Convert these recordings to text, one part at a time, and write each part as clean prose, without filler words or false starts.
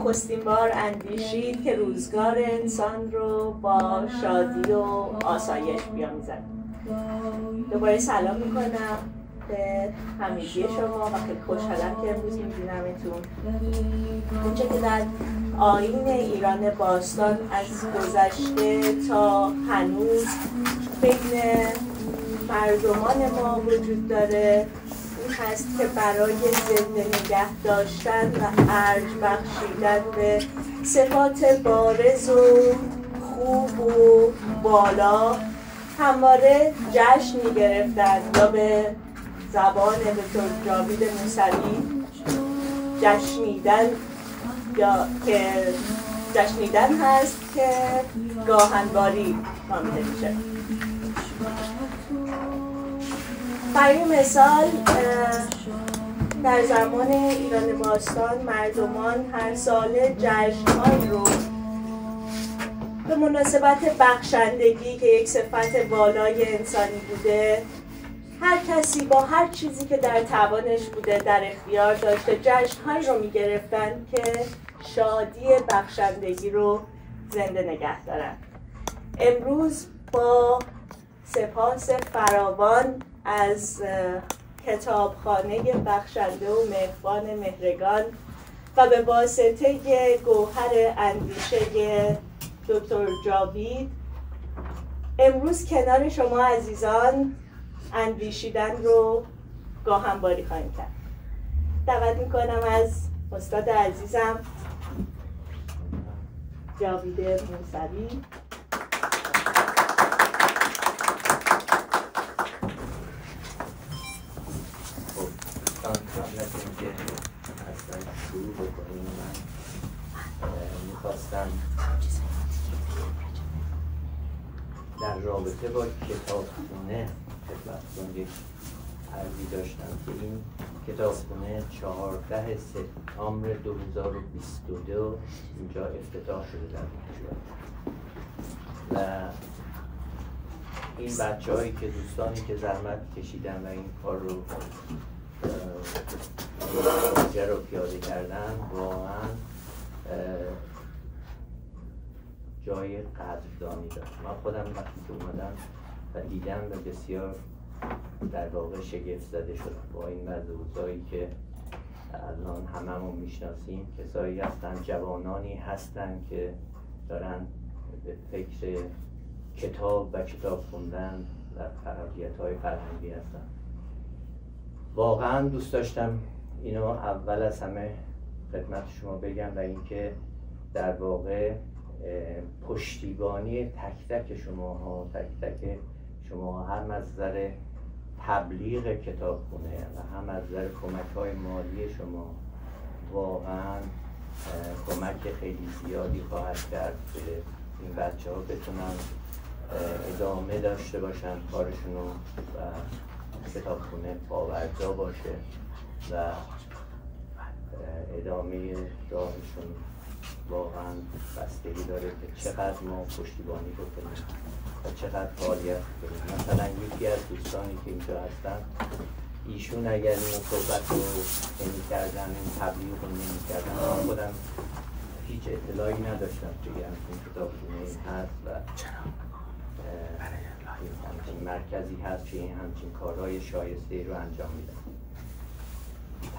نخستین بار اندیشید که روزگار انسان رو با شادی و آسایش بیاموزد. دوباره سلام میکنم به همگی شما و خیلی خوشحالم که امروز میبینمتون. اونچه که در آیین ایران باستان از گذشته تا هنوز بین مردمان ما وجود داره این هست که برای زنده نگه داشتن و ارج بخشیدن به صفات بارز و خوب و بالا همواره جشن می‌گرفتن، یا به زبان دکتر جاوید موسوی جشنیدن، یا که جشنیدن هست که گاهنباری نامیده میشه. برای مثال در زمان ایران باستان مردمان هر ساله جشن‌هایی رو به مناسبت بخشندگی که یک صفت والای انسانی بوده، هر کسی با هر چیزی که در توانش بوده در اختیار داشته جشن‌هایی رو می‌گرفتن که شادی بخشندگی رو زنده نگه دارن. امروز با سپاس فراوان از کتابخانه بخشنده و مهربان مهرگان و به واسطه گوهر اندیشه دکتر جاوید امروز کنار شما عزیزان اندیشیدن رو گاهنباری خواهیم کرد. دعوت میکنم از استاد عزیزم جاوید موسوی. قبل از اینکه اصلا شروع بکنیم من میخواستم در رابطه با کتابخونه خدمتتون یک عرضی داشتم که این کتابخونه 14 سپتامبر 2022 اینجا افتتاح شده در کشور و این بچه‌هایی که دوستانی که زحمت کشیدن و این کار رو پروژه رو پیاده کردن واقعا جای قدردانی داشت. من خودم وقتی که اومدم و دیدم و بسیار در واقع شگفت زده شدم با این مدرسه‌ای که الان هممون میشناسیم. کسایی هستن، جوانانی هستن که دارن به فکر کتاب و کتاب خوندن و فعالیت‌های فرهنگی هستن. واقعا دوست داشتم اینو اول از همه خدمت شما بگم و اینکه در واقع پشتیبانی تک تک شماها، تک تک شما هم از نظر تبلیغ کتابخونه و هم از نظر کمک‌های مالی شما واقعا کمک خیلی زیادی خواهد کرد که این بچه‌ها بتونن ادامه داشته باشن کارشون و کتابخونه پاورجا باشه و ادامه راهشون واقعا بستگی داره که چقدر ما پشتیبانی بکنیم و چقدر فعالیت کنیم. مثلا یکی از دوستانی که اینجا هستن ایشون اگر این صحبت رو نمی‌کردن، این تبلیغ رو نمی‌کردن، من خودم هیچ اطلاعی نداشتم که این کتابخونه هست و همچین مرکزی هست که این همچین کارهای شایسته رو انجام میدن.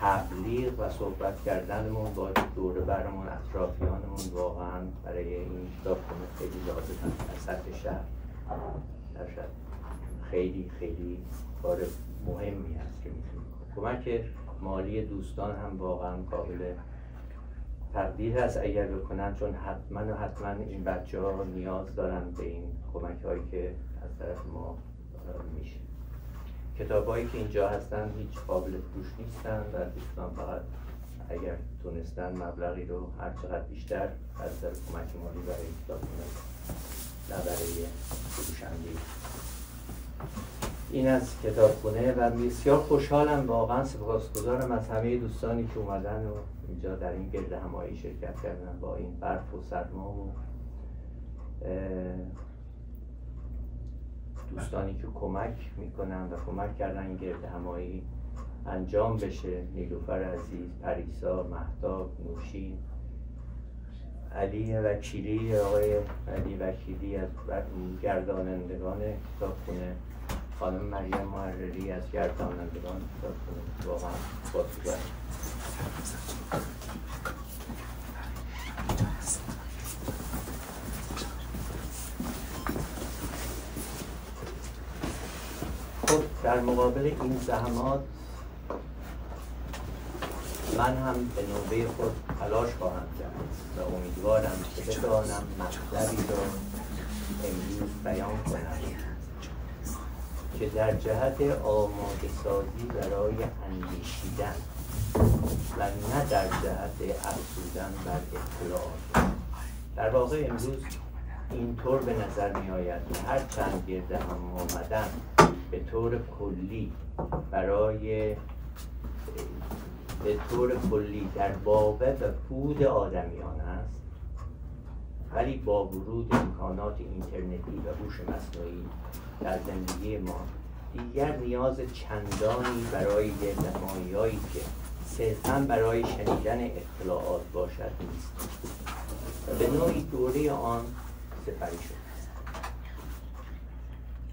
تبلیغ و صحبت کردنمون با دور برمون، اطرافیانمون واقعا برای این کتابخونه خیلی لازم هست. در سطح شهر در شهر خیلی خیلی کار مهمی هست که میتونیم. کمک مالی دوستان هم واقعا قابل تقدیر هست اگر بکنن، چون حتما این بچه‌ها نیاز دارن به این کمک‌هایی که از طرف ما میشه. کتاب‌هایی که اینجا هستن هیچ قابل فروش نیستن و دوستان فقط اگر تونستن مبلغی رو هر چقدر بیشتر از طرف کمک مالی برای کتابخونه نه برای فروشندگی. این از کتابخونه و بسیار خوشحالم، واقعا سپاسگزارم از همه دوستانی که اومدن و اینجا در این گرد همایی شرکت کردن با این برف و سرما و دوستانی که کمک میکنن و کمک کردن این گرد همایی انجام بشه. نیلوفر عزیز، پریسا، مهتاب، نوشین علی وکیلی، آقای علی وکیلی از گردانندگان کتابخونه، خانم مریم محرری از گردانندگان کتابخونه، واقعا بازیگر. خب در مقابل این زحمات من هم به نوبه خود تلاش خواهم کرد و امیدوارم که بتوانم مطلبی را امروز بیان کنم که در جهت آماده سازی برای اندیشیدن و نه در جهت افزودن بر اطلاعات. در واقع امروز اینطور به نظر می آید که هر چند گرد هم آمدن به طور کلی در بابه و بود آدمیان است، ولی با ورود امکانات اینترنتی و هوش مصنوعی در زندگی ما دیگر نیاز چندانی برای گردهمایی‌هایی که صرفاً برای شنیدن اطلاعات باشد نیست و به نوعی دوره آن سپری شد.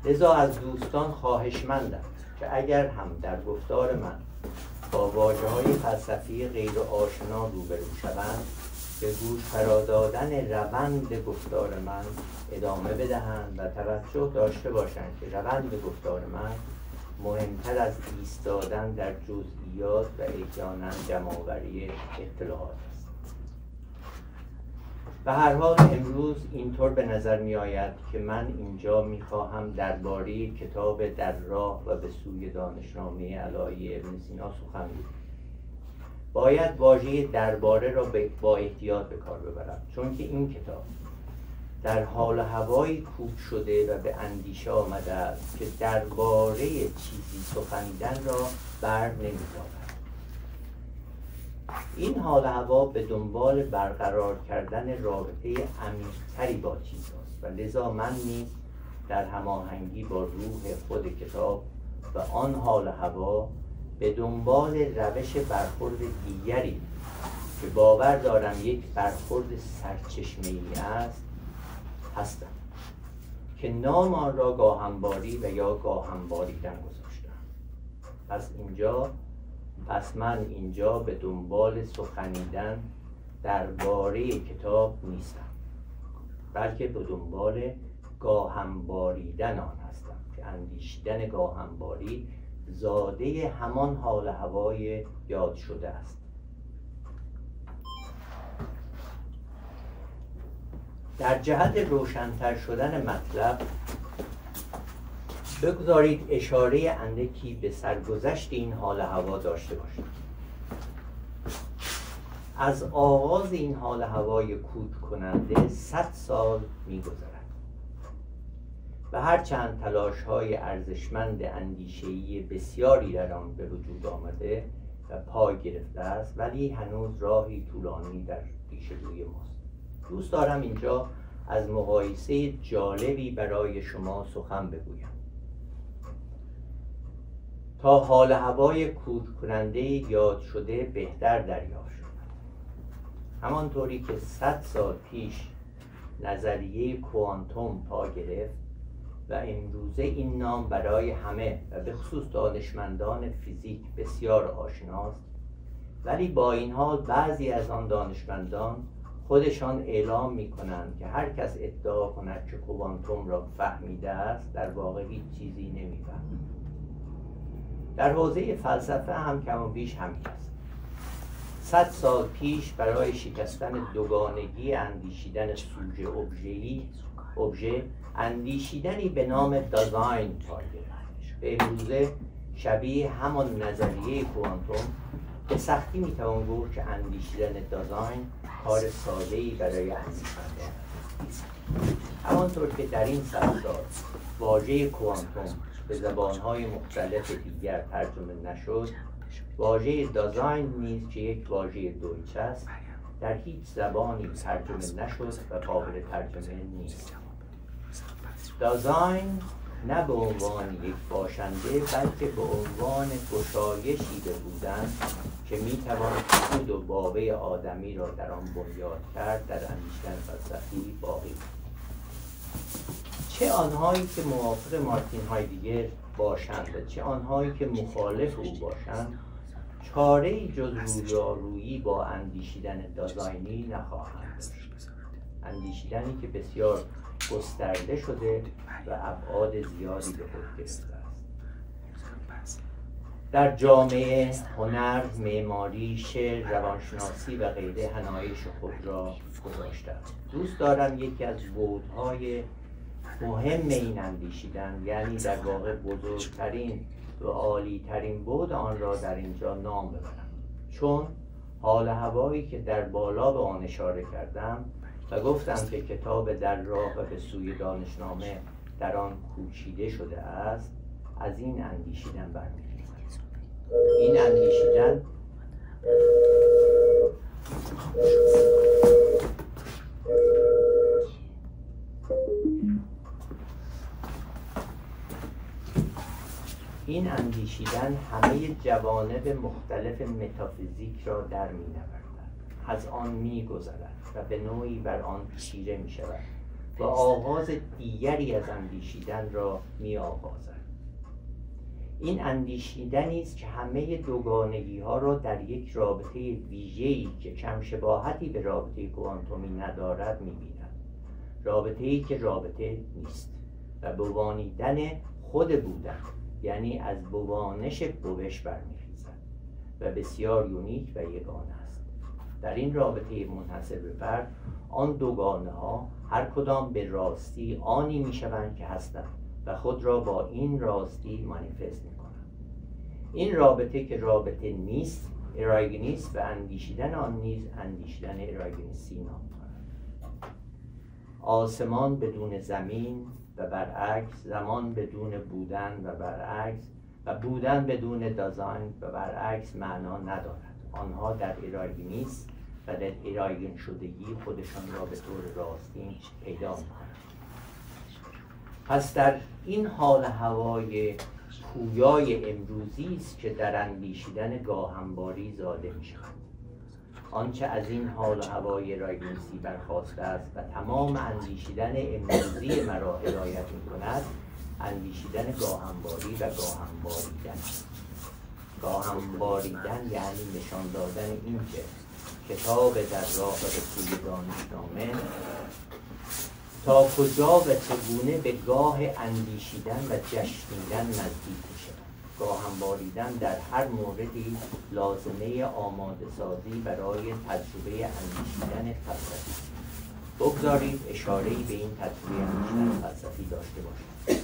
لذا از دوستان خواهشمندم که اگر هم در گفتار من با واژه‌های فلسفی غیر آشنا روبرو شوند، به گوش فرادادن روند گفتار من ادامه بدهند و توجه داشته باشند که روند گفتار من مهمتر از ایستادن در جزئیات و احیانا جمع‌آوری اطلاعات است. به هر حال امروز اینطور به نظر می آید که من اینجا می خواهم درباره کتاب در راه و به سوی دانشنامه علایی ابن سینا سخن بگویم. باید واژه درباره را با احتیاط به کار ببرم، چون که این کتاب در حال و هوایی کوک شده و به اندیشه آمده است که درباره چیزی سخنیدن را بر نمی‌دارد. این حال و هوا به دنبال برقرار کردن رابطه عمیق‌تری با چیزهاست و لذا من نیز در هماهنگی با روح خود کتاب و آن حال و هوا به دنبال روش برخورد دیگری که باور دارم یک برخورد سرچشمه‌ای است هستم که نام آن را گاهنباری و یا گاهنباریدن گذاشتم. پس من اینجا به دنبال سخنیدن درباره کتاب نیستم، بلکه به دنبال گاهنباریدن آن هستم که اندیشیدن گاهنباری زاده همان حال هوای یاد شده است. در جهت روشن‌تر شدن مطلب بگذارید اشاره اندکی به سرگذشت این حال هوا داشته باشید. از آغاز این حال هوای کوک کننده 100 سال می‌گذرد و هرچند تلاش‌های ارزشمند اندیشه‌ای بسیاری در آن به وجود آمده و پای گرفته است، ولی هنوز راهی طولانی در پیش روی ماست. دوست دارم اینجا از مقایسه جالبی برای شما سخن بگویم تا حال هوای کوک کننده یاد شده بهتر دریافت شد. همانطوری که 100 سال پیش نظریه کوانتوم پا گرفت و امروزه این نام برای همه و به خصوص دانشمندان فیزیک بسیار آشناست، ولی با این حال بعضی از آن دانشمندان خودشان اعلام می کنند که هر کس ادعا کند که کوانتوم را فهمیده است در واقع هیچ چیزی نمی‌فهمد. در حوزه فلسفه هم کم و بیش همین است. 100 سال پیش برای شکستن دوگانگی اندیشیدن سوژه ابژه اندیشیدنی به نام دازاین پا گرفت. به امروزه شبیه همان نظریه کوانتوم به سختی میتوان گفت که اندیشیدن دازاین کار ساده‌ای برای اندیشمندان است. همانطور که در این 100 سال واژه کوانتوم به زبان‌های مختلف دیگر ترجمه نشد، واژه دازاین نیز که یک واژه دویچه است در هیچ زبانی ترجمه نشد و قابل ترجمه نیست. دازاین نه به عنوان یک باشنده بلکه به عنوان گشایشی به بودن که میتوان وجود و واقع آدمی را در آن بنیاد کرد در اندیشیدن فلسفی باقی. چه آنهایی که موافق مارتین هایدگر باشند و چه آنهایی که مخالف او باشند، چاره‌ای جز رویارویی با اندیشیدن دازاینی نخواهند داشت. اندیشیدنی که بسیار گسترده شده و ابعاد زیادی به خود گرفته است. در جامعه، هنر، معماری، شعر، روانشناسی و غیره حنایش خود را گذاشتم. دوست دارم یکی از بعدهای مهم این اندیشیدن، یعنی در واقع بزرگترین و عالیترین بعد آن را در اینجا نام ببرم، چون حال هوایی که در بالا به آن اشاره کردم و گفتم که کتاب در راه و به سوی دانشنامه در آن کوچیده شده است، از این اندیشیدن برمی‌گردد. این اندیشیدن همه جوانب مختلف متافیزیک را در می‌نوردد، از آن می‌گذرد و به نوعی بر آن چیره می‌شود و آغاز دیگری از اندیشیدن را می‌آغازد. این اندیشیدنی است که همه دوگانگی‌ها را در یک رابطه ویژه‌ای که کم شباهتی به رابطه کوانتومی ندارد می‌بیند. رابطه‌ای که رابطه نیست و بوانیدن خود بودن، یعنی از بوانش بوش برمی‌خیزد و بسیار یونیک و یگانه است. در این رابطه منحصر به فرد، آن دوگانه‌ها هر کدام به راستی آنی می‌شوند که هستند و خود را با این راستی مانیفست می‌کنند. این رابطه که رابطه نیست، ارایگنیست و اندیشیدن آن نیز اندیشیدن ارایگنیستی نام دارد. آسمان بدون زمین و برعکس، زمان بدون بودن و برعکس، و بودن بدون دازاین و برعکس معنا ندارد. آنها در ارایگنیست و در ارایگن شدگی خودشان را به طور راستین پیدا می‌کنند. پس در این حال هوای پویای امروزی است که در اندیشیدن گاهنباری زاده می‌شود. آنچه از این حال و هوای ارایگنیستی برخاسته است و تمام اندیشیدن امروزی مرا هدایت می‌کند، اندیشیدن گاهنباری و گاهنباریدن. گاهنباریدن یعنی نشان دادن این که کتاب در راه به سوی دانشنامه تا کجا و چگونه به گاه اندیشیدن و جشنیدن نزدیک می‌شود. گاهنباریدن در هر موردی لازمه آماده سازی برای تجربه اندیشیدن فلسفی. بگذارید اشاره‌ای به این تجربه اندیشیدن فلسفی داشته باشید.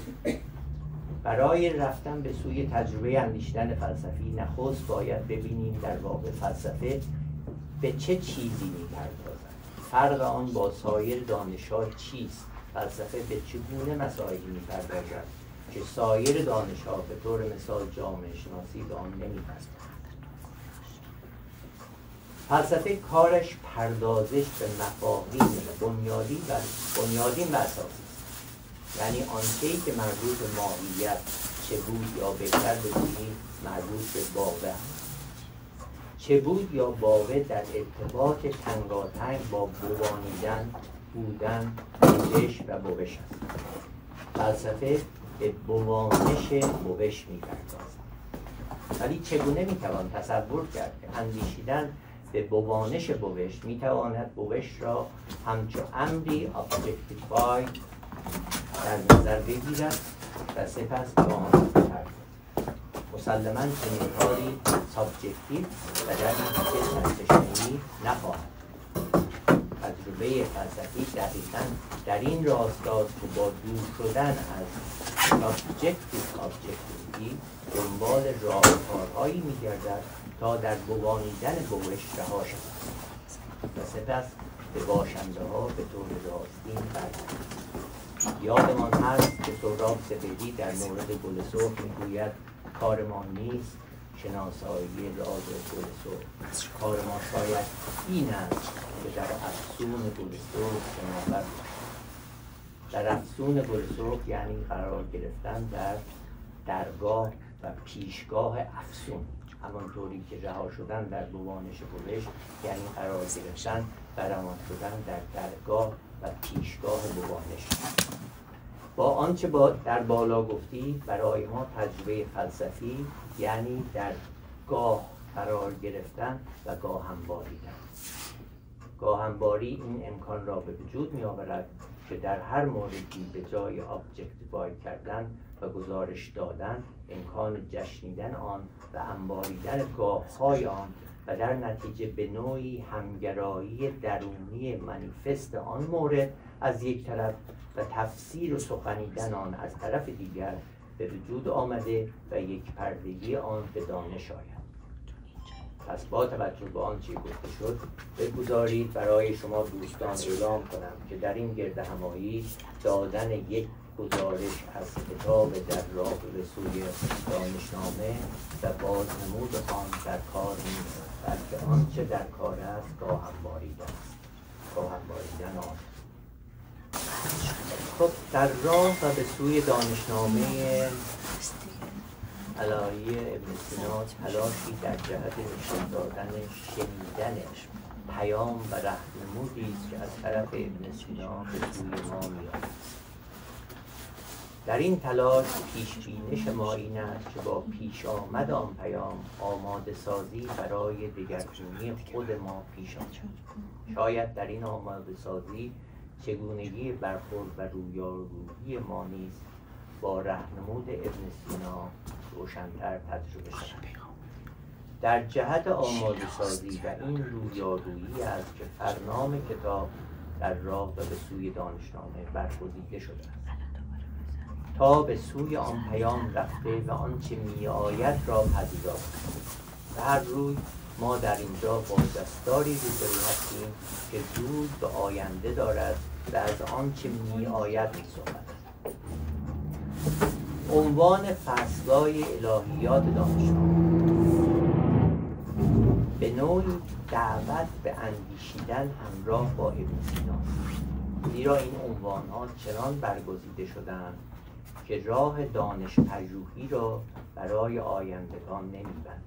برای رفتن به سوی تجربه اندیشیدن فلسفی نخست باید ببینیم در واقع فلسفه به چه چیزی می‌پردازد. فرق آن با سایر دانش‌ها چیست؟ فلسفه به چگونه مسائلی می‌پردازد که سایر دانش‌ها به طور مثال جامعه شناسی به آن نمی‌پردازد. فلسفه کارش پردازش به مفاهیم بنیادین و اساسی است. یعنی آنچه‌ای که مربوط به ماهیت چه بود، یا بهتر بگوییم مربوط به واقع، چه بود یا واقع در ارتباط تنگاتنگ با بوانیدن، بودن، بودش و بوش است. فلسفه به بوانش بوش می‌پردازد. ولی چگونه می‌توان تصور کرد که اندیشیدن به بوانش بوش می‌تواند بوش را همچون امری ابجکتیفای در نظر بگیرد و سپس با آن بپردازد. مسلماً چنین کاری سابجکتیو و در نتیجه سرچشمه‌ای نخواهد. تجربه فلسفی دقیقاً در این راستاست که با دور شدن از ابجکتیویتی دنبال راهکارهایی می‌گردد تا در بوانیدن بوش رها شود و سپس به باشنده‌ها به طور راستین برگردد. یادمان هست که سهراب سپهری در مورد گل سرخ میگوید کار ما نیست شناسایی راز گل سرخ، کار ما شاید این است که در افسون گل سرخ شناور باشد. در افسون گل سرخ یعنی قرار گرفتن در درگاه و پیشگاه افسون، همانطوری که رها شدن در گوانش گوش یعنی قرار گرفتن برمان شدن در درگاه و پیشگاه گوانش. با آنچه در بالا گفتی برای ما تجربه فلسفی یعنی در گاه قرار گرفتن و گاهنباریدن. گاهنباری این امکان را به وجود می آورد که در هر موردی به جای ابجکتیفای کردن و گزارش دادن امکان جشنیدن آن و انباریدن گاه‌های آن و در نتیجه به نوعی همگرایی درونی منیفست آن مورد از یک طرف و تفسیر و سخنیدن آن از طرف دیگر به وجود آمده و یک پردگی آن به دانش آید. پس با توجه به آنچه گفته شد بگذارید برای شما دوستان اعلام کنم که در این گرد همایی دادن یک گزارش از کتاب در راه به سوی دانشنامه و بازنمود آن در کار نیست، بلکه آنچه در کار است گاهنباریدن آن. خب در راه و به سوی دانشنامه الهی ابن سینا تلاشی در جهت نشان دادن شنیدن پیام و راهنمودی است که از طرف ابن سینا به سوی ما می‌آید. در این تلاش پیش‌بینش ما این است که با پیش آمد آن پیام آماده سازی برای دگرگونی خود ما پیش آمد. شاید در این آماده سازی چگونگی برخورد و رویارویی ما نیز با راهنمود ابن سینا روشن‌تر تجربه شود. در جهت آماده سازی و این رویارویی است که فرنام کتاب در راه و به سوی دانشنامه برگزیده شده است تا به سوی آن پیام رفته و آنچه می آید را پذیرفت. و هر روز ما در اینجا با دستاری روبرو هستیم که زود به آینده دارد و از آنچه می آید می صحبت. عنوان فصل‌های الهیات دانشنامه به نوعی دعوت به اندیشیدن همراه با ابن سینا، زیرا این عنوان‌ها چنان برگزیده شدند که راه دانش پژوهی را برای آیندگان نمی‌بندند.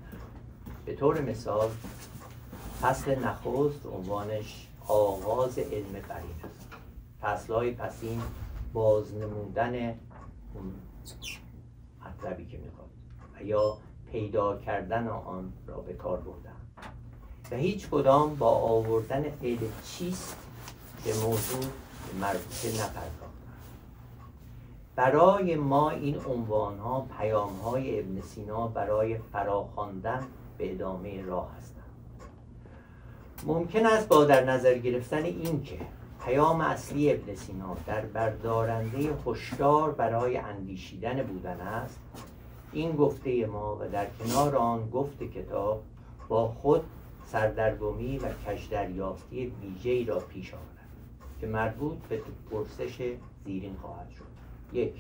به طور مثال فصل نخست عنوانش آغاز علم برین است. فصل‌های پسین بازنمودن اون مطلبی که میخواد و یا پیدا کردن آن را به کار بردن و هیچ کدام با آوردن فعل چیست به موضوع مربوطه نپرداختند. برای ما این عنوان‌ها پیام‌های ابن سینا برای فراخواندن به ادامه راه هستند. ممکن است با در نظر گرفتن این که پیام اصلی ابن سینا در بردارنده هشدار برای اندیشیدن بودن است، این گفته ما و در کنار آن گفت کتاب با خود سردرگمی و کژدریافتی ویژه‌ای را پیش آورد که مربوط به پرسش زیرین خواهد شد. 1.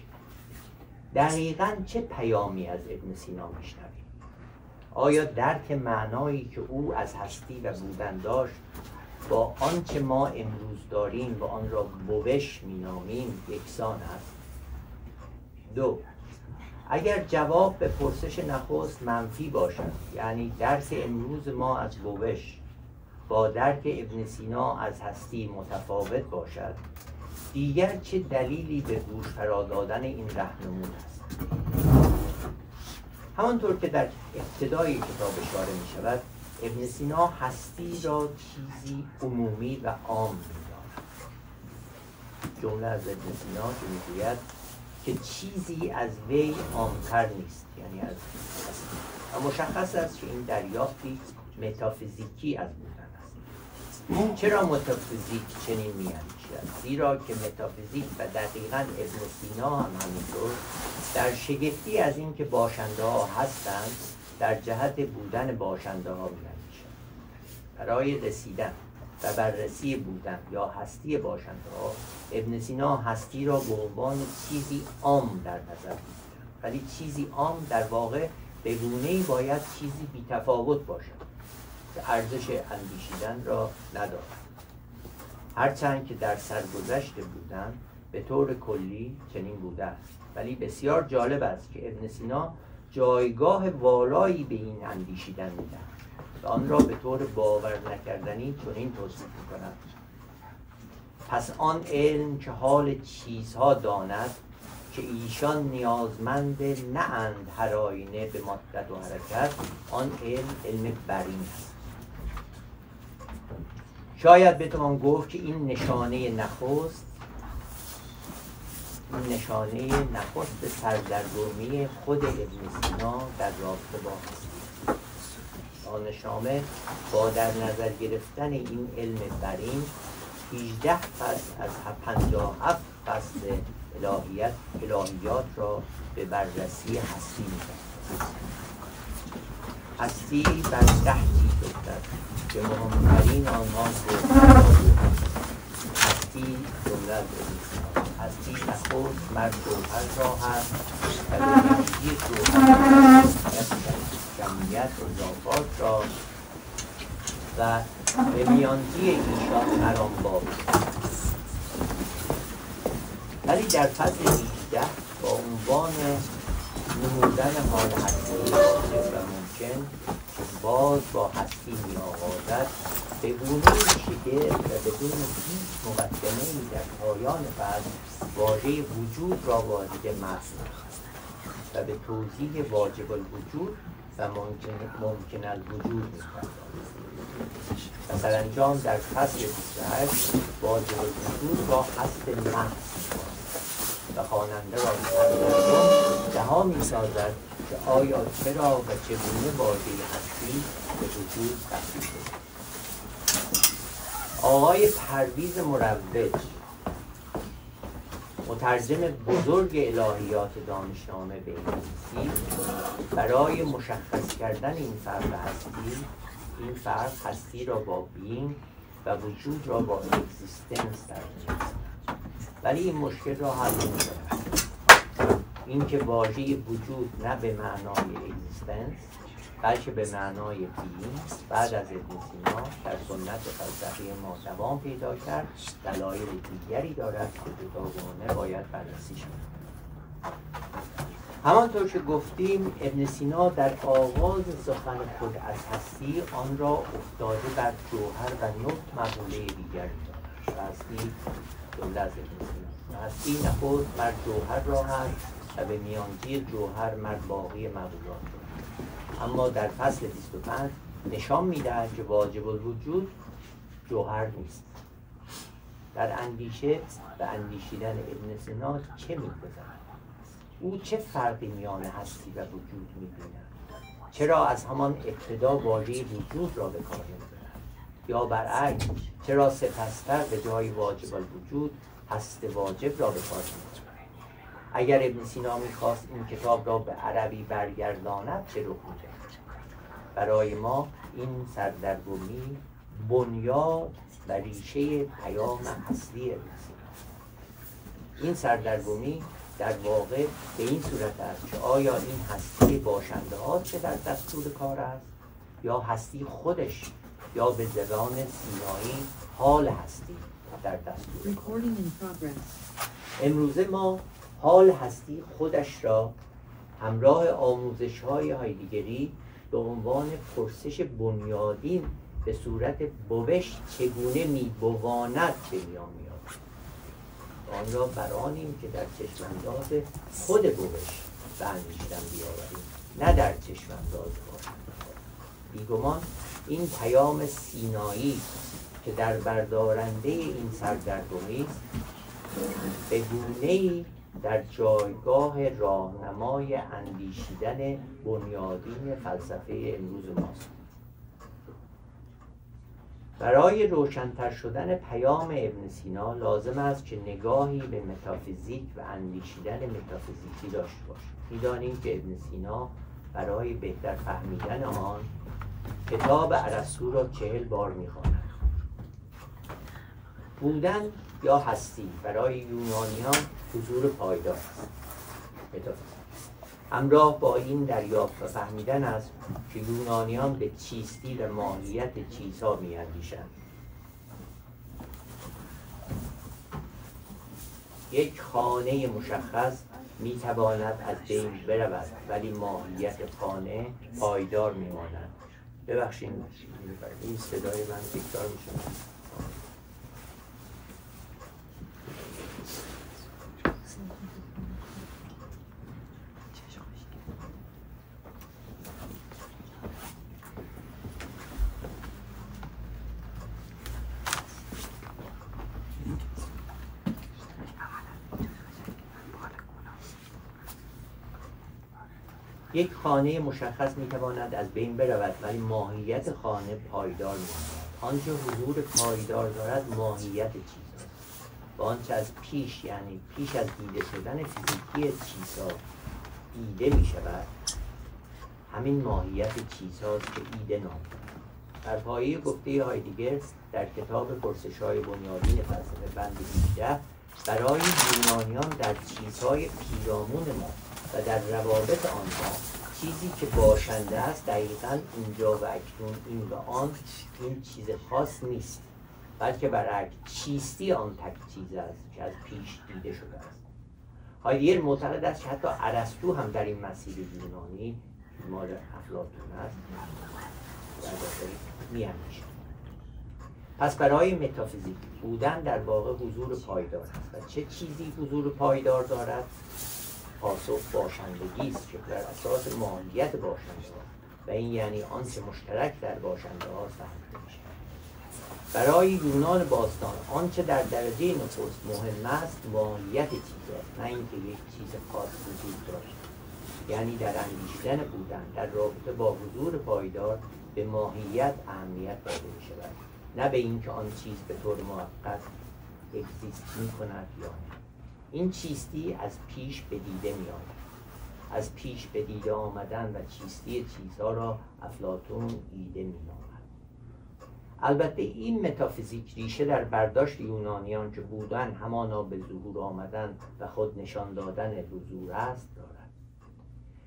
دقیقاً چه پیامی از ابن سینا میشنویم؟ آیا درک معنایی که او از هستی و بودن داشت با آنچه ما امروز داریم و آن را بوش مینامیم یکسان است؟ 2. اگر جواب به پرسش نخست منفی باشد، یعنی درک امروز ما از بوش با درک ابن سینا از هستی متفاوت باشد، دیگر چه دلیلی به گوش فرا دادن این راهنمود است؟ همانطور که در ابتدای کتاب اشاره می شود، ابن سینا هستی را چیزی عمومی و عام می‌داند. جمله از ابن سینا که می‌گوید که چیزی از وی عام‌تر نیست، یعنی از هستی. و مشخص است که این دریافتی متافیزیکی از بودن است. چرا متافیزیک چنین می‌اندیشد؟ زیرا که متافیزیک و دقیقاً ابن سینا هم همینطور در شگفتی از این که باشنده ها هستند در جهت بودن باشنده ها می‌اندیشد. برای رسیدن و بررسی بودن یا هستی باشنده ها، ابن سینا هستی را به عنوان چیزی عام در نظر می‌گیرد، ولی چیزی عام در واقع به گونه‌ای باید چیزی بی‌تفاوت باشد که ارزش اندیشیدن را ندارد. هرچند که در سرگذشت بودن به طور کلی چنین بوده است، ولی بسیار جالب است که ابن سینا جایگاه والایی به این اندیشیدن می‌دهد و آن را به طور باور نکردنی چنین توصیف می‌کند: پس آن علم که حال چیزها داند که ایشان نیازمند نه اند هر آینه به مدت و حرکت، آن علم برین است. شاید بتوان گفت که این نشانه نخست سردرگمی خود ابن سینا در رابطه با هستی. دانشنامه با در نظر گرفتن این علم برین 18 فصل از 57 فصل الهیات را به بررسی هستی می‌دهد. هستی بر 10 چیز افتاد که مهمترین آنها هستی جمله از هستی نخست مرد جوهر را هست و به نتیجه جوهر جمعیت اضافات را و به میانجی ایشان مرانباب. ولی در فصل 18 با عنوان نمودن حال هستی واجب و ممکن که باز با هستی می آغازد، به گونه شگرف و بدون هیچ مقدمه‌ای در پایان فصل واژه وجود را وارد متن و به توضیح واجب الوجود و ممکن الوجود می‌پردازد. و سرانجام در فصل 28 واجب الوجود را هست محض و خواننده را دها می‌سازد که آیا چرا و چگونه واژه هستی به وجود تبدیل شد. آقای پرویز مروج، مترجم بزرگ الهیات دانشنامه به انگلیسی، برای مشخص کردن این فرق هستی را با بینگ و وجود را با اگزیستنس ترجمه، ولی این مشکل را حل نمی‌کند. اینکه واژه وجود نه به معنای اگزیستنس بلکه به معنای بینگ بعد از ابن سینا در سنت فلسفی ما دوام پیدا کرد، دلایل دیگری دارد که جداگانه باید بررسی شود. همانطور که گفتیم ابن سینا در آغاز سخن خود از هستی آن را افتاده بر جوهر و نطق مقوله دیگری دارد. هستی جمله از ابن سینا: هستی نخست مرد جوهر را هست و به میانجی جوهر مرد باقی مقولات را. اما در فصل 25 نشان می‌دهد که واجب الوجود جوهر نیست. در اندیشه و اندیشیدن ابن سینا چه می‌گذرد؟ او چه فرقی میان هستی و وجود می‌بیند؟ چرا از همان ابتدا واژه وجود را به کار نمی‌برد؟ یا برعکس چرا سپس‌تر به جای واجب الوجود هست واجب را به کار می‌برد؟ اگر ابن سینا می‌خواست این کتاب را به عربی برگرداند چه رخ می‌داد؟ برای ما این سردرگمی بنیاد و ریشه پیام اصلی ابن سینا. این سردرگمی در واقع به این صورت است که آیا این هستی باشنده هاست که در دستور کار است یا هستی خودش یا به زبان سینایی حال هستی در دستور کار. امروزه ما حال هستی خودش را همراه آموزش‌های هایدگری به عنوان پرسش بنیادین به صورت بوش چگونه می‌بواند به میان می‌آورد. آن را برانیم که در چشم‌انداز خود بوش به اندیشیدن بیاوریم، نه در چشم‌انداز باشد. بیگمان این پیام سینایی که در بردارنده این سردرگمی به گونه‌ای در جایگاه راهنمای اندیشیدن بنیادین فلسفه امروز ماست. برای روشن‌تر شدن پیام ابن سینا لازم است که نگاهی به متافیزیک و اندیشیدن متافیزیکی داشته باشیم. می‌دانیم که ابن سینا برای بهتر فهمیدن آن کتاب ارسطو را 40 بار می‌خواند. بودن یا هستی برای یونانیان حضور پایدار است. همراه با این دریافت و فهمیدن است که یونانیان به چیستی و ماهیت چیزها می‌اندیشند. یک خانه مشخص میتواند از بین برود ولی ماهیت خانه پایدار میماند. ببخشید این صدای من تکرار میشه. یک خانه مشخص میتواند از بین برود ولی ماهیت خانه پایدار میماند. آنچه حضور پایدار دارد ماهیت چیز است و آنچه از پیش، یعنی پیش از دیده شدن فیزیکی چیزها دیده میشود، همین ماهیت چیزهاست که ایده نام دارد. بر پایه گفته هایدگر در کتاب پرسش‌های بنیادین فلسفه بند 18 برای یونانیان در چیزهای پیرامون ما و در روابط آنها چیزی که باشنده است دقیقاً اینجا و اکنون این و آن این چیز خاص نیست، بلکه برعکس چیستی آن تک چیز است که از پیش دیده شده است. هایدگر معتقد است که حتی ارسطو هم در این مسیر یونانی مال افلاطون است می‌اندیشد. پس برای متافیزیک بودن در واقع حضور پایدار است و چه چیزی حضور پایدار دارد؟ پاسخ باشندگی است که بر اساس ماهیت باشنده و این یعنی آنچه مشترک در باشنده ها فهمیده می‌شود. برای یونان باستان آنچه در درجه نخست مهم است ماهیت چیز است، نه اینکه یک چیز خاص وجود داشت. یعنی در اندیشیدن بودن در رابطه با حضور پایدار به ماهیت اهمیت داده می‌شود، نه به اینکه آن چیز به طور موقت اگزیست می‌کند یا نه. این چیستی از پیش به دیده می‌آید. از پیش به دیده آمدن و چیستی چیزها را افلاطون ایده می‌نامد. البته این متافیزیک ریشه در برداشت یونانیان که بودن همانا به ظهور آمدن و خود نشان دادن حضور است دارد.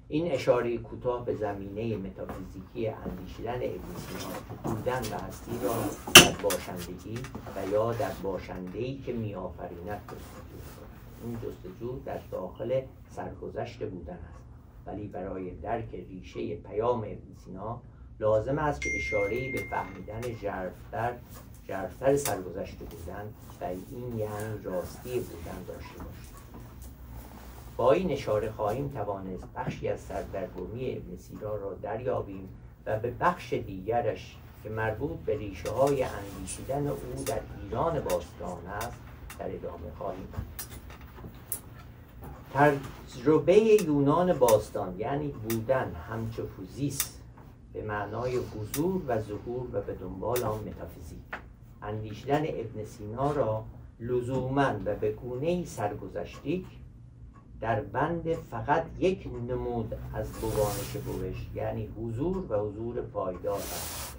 این اشاره کوتاه به زمینه متافیزیکی اندیشیدن ابن سینا که بودن و هستی را در باشندگی و یا در باشنده‌ای که می‌آفریند جستجو کند. این جستجو در داخل سرگذشت بودن است، ولی برای درک ریشه پیام ابن سینا لازم است که اشاره‌ای به فهمیدن ژرف‌تر سرگذشت بودن و این یعنی راستی بودن داشته باشیم. با این اشاره خواهیم توانست بخشی از سردرگمی ابن سینا را دریابیم و به بخش دیگرش که مربوط به ریشه های اندیشیدن او در ایران باستان است در ادامه خواهیم. تجربه یونان باستان یعنی بودن همچو فوزیس به معنای حضور و ظهور و به دنبال آن متافیزیک. اندیشیدن ابن سینا را لزوماً و به گونه‌ای سرگذشتیک در بند فقط یک نمود از بوانش بوش یعنی حضور و حضور پایدار است.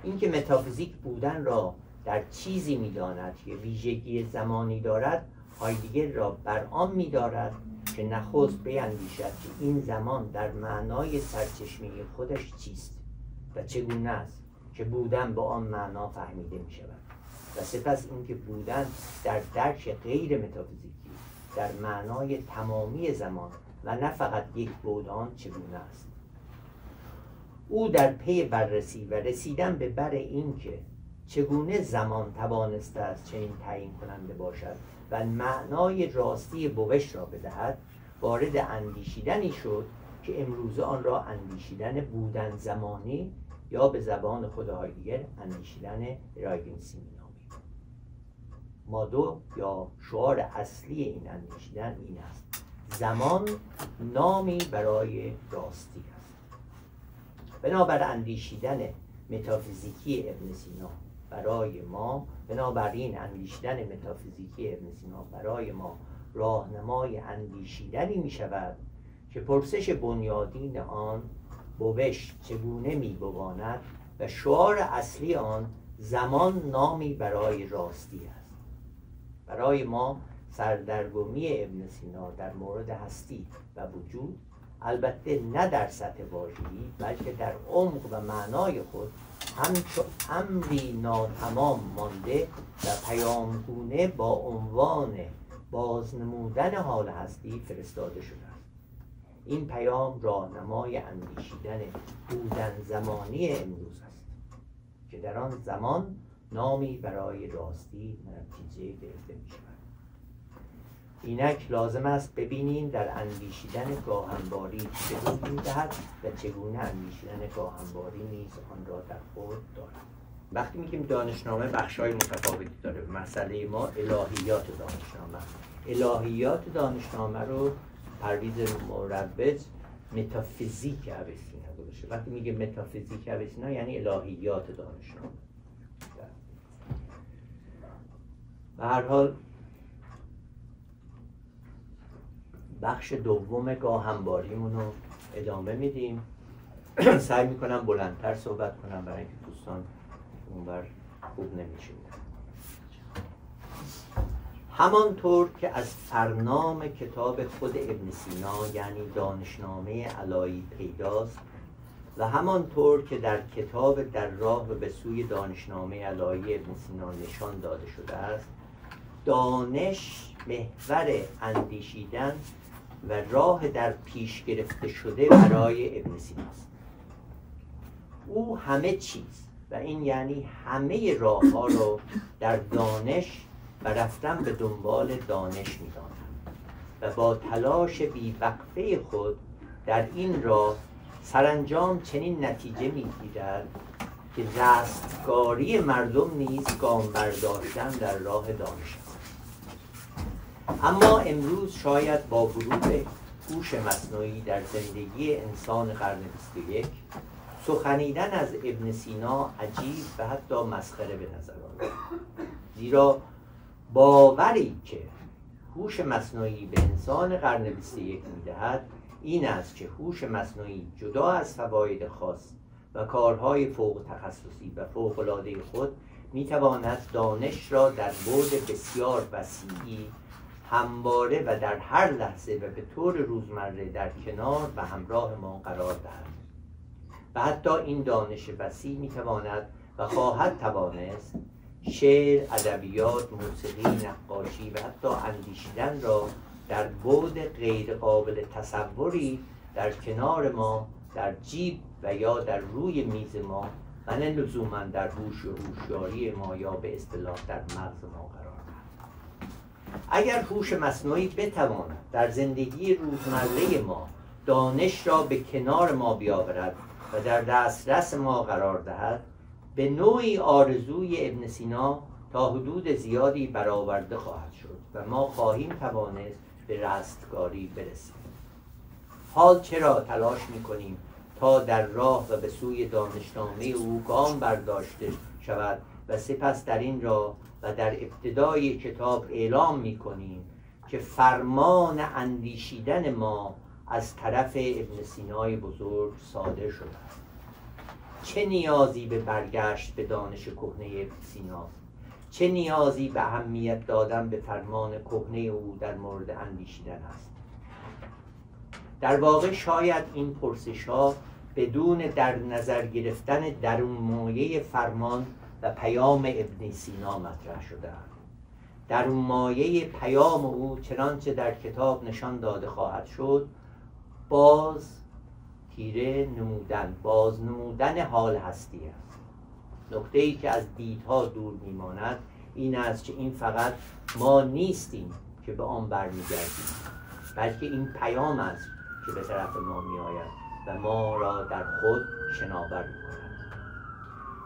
اینکه متافیزیک بودن را در چیزی می‌داند که ویژگی زمانی دارد، هایدگر را بر آن می‌دارد که نخست بیندیشد که این زمان در معنای سرچشمه خودش چیست و چگونه است که بودن با آن معنا فهمیده می‌شود و سپس اینکه بودن در درک غیر متافیزیکی در معنای تمامی زمان و نه فقط یک بعد آن چگونه است. او در پی بررسی و رسیدن به بر اینکه چگونه زمان توانسته است چنین تعیین کننده باشد و معنای راستی بوش را بدهد، وارد اندیشیدنی شد که امروزه آن را اندیشیدن بودن زمانی یا به زبان خود هایدگر اندیشیدن رایگنسی می‌نامیم. مادو یا شعار اصلی این اندیشیدن این است: زمان نامی برای راستی است. بنابر اندیشیدن متافیزیکی ابن سینا برای ما راهنمای اندیشیدنی می شود که پرسش بنیادین آن بوش چگونه می بواند و شعار اصلی آن زمان نامی برای راستی است. برای ما سردرگمی ابن سینا در مورد هستی و وجود، البته نه در سطح واژه‌ای بلکه در عمق و معنای خود، همچو امری ناتمام مانده و پیامگونه با عنوان بازنمودن حال هستی فرستاده شده است. این پیام راهنمای اندیشیدن بودن زمانی امروز است که در آن زمان نامی برای راستی نتیجه گرفته می شود. اینک لازم است ببینیم در اندیشیدن گاهنباری چه روی می‌دهد و چگونه اندیشیدن گاهنباری نیز آن را در خود دارد. وقتی میگیم دانشنامه بخش‌های متفاوتی داره، مسئله ما الهیات دانشنامه. الهیات دانشنامه رو پرویز مروج متافیزیک اویسینا گذاشته. وقتی میگه متافیزیک اویسینا یعنی الهیات دانشنامه. به هر حال بخش دوم گاهنباریمون رو ادامه میدیم. سعی میکنم بلندتر صحبت کنم برای اینکه دوستان اونور خوب نمیشینن. همانطور که از فرنام کتاب خود ابن سینا یعنی دانشنامه علایی پیداست و همانطور که در کتاب در راه و به سوی دانشنامه علایی ابن سینا نشان داده شده است، دانش محور اندیشیدن و راه در پیش گرفته شده برای ابن سینا است. او همه چیز و این یعنی همه راه ها رو در دانش و رفتن به دنبال دانش می‌داند و با تلاش بی‌وقفه خود در این راه سرانجام چنین نتیجه می‌گیرد که رستگاری مردم نیز گام برداشتن در راه دانش است. اما امروز شاید با ورود هوش مصنوعی در زندگی انسان قرن 21 سخنیدن از ابن سینا عجیب و حتی مسخره به نظر آید. زیرا باوری که هوش مصنوعی به انسان قرن 21 می‌دهد این است که هوش مصنوعی جدا از فواید خاص و کارهای فوق تخصصی و فوق‌العاده خود می‌تواند دانش را در بعد بسیار وسیعی همواره و در هر لحظه و به طور روزمره در کنار و همراه ما قرار دهد و حتی این دانش وسیع می‌تواند و خواهد توانست شعر، ادبیات، موسیقی، نقاشی و حتی اندیشیدن را در بعد غیر قابل تصوری در کنار ما، در جیب و یا در روی میز ما و نه لزوما در هوش و هوشیاری ما یا به اصطلاح در مغز ما قرار دهد. اگر هوش مصنوعی بتواند در زندگی روزمره ما دانش را به کنار ما بیاورد و در دسترس ما قرار دهد، به نوعی آرزوی ابن سینا تا حدود زیادی برآورده خواهد شد و ما خواهیم توانست به رستگاری برسیم. حال چرا تلاش می‌کنیم تا در راه و به سوی دانشنامه او گام برداشته شود و سپس در این راه و در ابتدای کتاب اعلام می‌کنیم که فرمان اندیشیدن ما از طرف ابن سینای بزرگ صادر شده است. چه نیازی به برگشت به دانش کهنه ابن سیناست؟ چه نیازی به اهمیت دادن به فرمان کهنه او در مورد اندیشیدن است؟ در واقع شاید این پرسش‌ها بدون در نظر گرفتن درونمایه فرمان و پیام ابن سینا مطرح شده‌اند. درونمایه پیام او چنانچه در کتاب نشان داده خواهد شد، بازنمودن حال هستی است. نکته‌ای که از دیدها دور می‌ماند این است که این فقط ما نیستیم که به آن برمیگردیم، بلکه این پیام است که به طرف ما می‌آید و ما را در خود شناور می‌کند.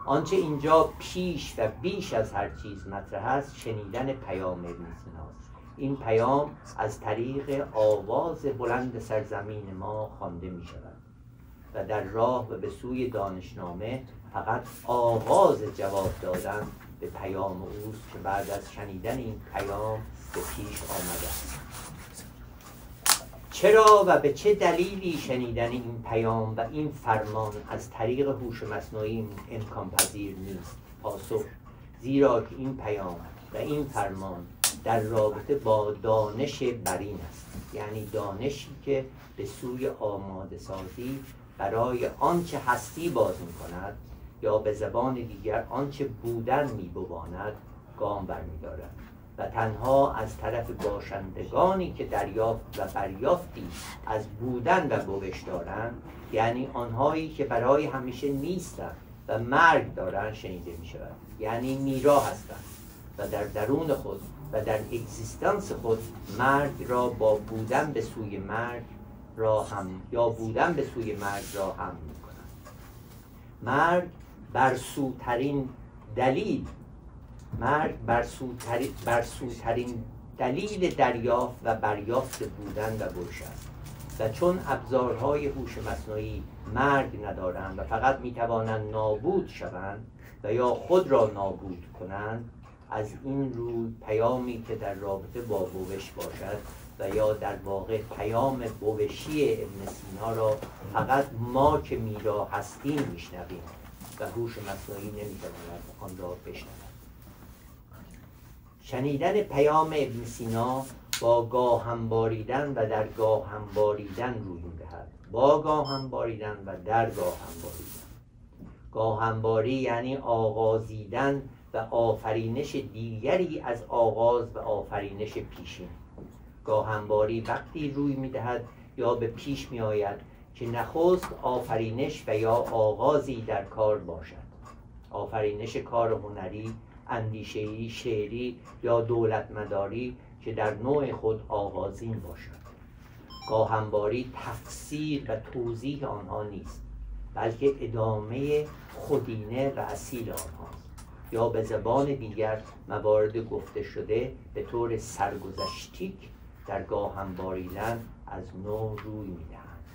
آنچه اینجا پیش و بیش از هر چیز مطرح است شنیدن پیام ابن سیناست. این پیام از طریق آواز بلند سرزمین ما خوانده می‌شود و در راه و به سوی دانشنامه فقط آغاز جواب دادن به پیام اوست که بعد از شنیدن این پیام به پیش آمده است. چرا و به چه دلیلی شنیدن این پیام و این فرمان از طریق هوش مصنوعی امکان پذیر نیست؟ پاسخ: زیرا که این پیام و این فرمان در رابطه با دانش برین است، یعنی دانشی که به سوی آماده سازی برای آنچه هستی باز می کند یا به زبان دیگر آنچه بودن می‌بواند گام برمی‌دارد و تنها از طرف باشندگانی که دریافت و بریافتی از بودن و بوش دارند، یعنی آنهایی که برای همیشه نیستند و مرگ دارند، شنیده می‌شود. یعنی میرا هستند و در درون خود و در اگزیستانس خود مرگ را با بودن به سوی مرگ را هم یا بودن به سوی مرگ را هم می‌کنند. مرگ برسوترین دلیل دریافت و بریافت بودن و بوش است و چون ابزارهای هوش مصنوعی مرگ ندارند و فقط میتوانند نابود شوند و یا خود را نابود کنند، از این روی پیامی که در رابطه با بوش باشد و یا در واقع پیام بوشی ابن سینا را فقط ما که میرا هستیم میشنویم و هوش مصنوعی نمیتواند آن را بشنود. شنیدن پیام ابن سینا با گاهم باریدن و در گاهم باریدن روی می‌دهد. با گاهم باریدن و در گاهم باریدن. گاهم باری یعنی آغازیدن و آفرینش دیگری از آغاز و آفرینش پیشین. گاهم باری وقتی روی می‌دهد یا به پیش می‌آید که نخست آفرینش و یا آغازی در کار باشد. آفرینش کار هنری، اندیشه‌ای، شعری یا دولتمداری که در نوع خود آغازین باشد. گاهنباری تفسیر و توضیح آنها نیست، بلکه ادامه خودینه و اصیل آنهاست، یا به زبان دیگر موارد گفته شده به طور سرگذشتیک در گاهنباریدن از نو روی می‌دهند.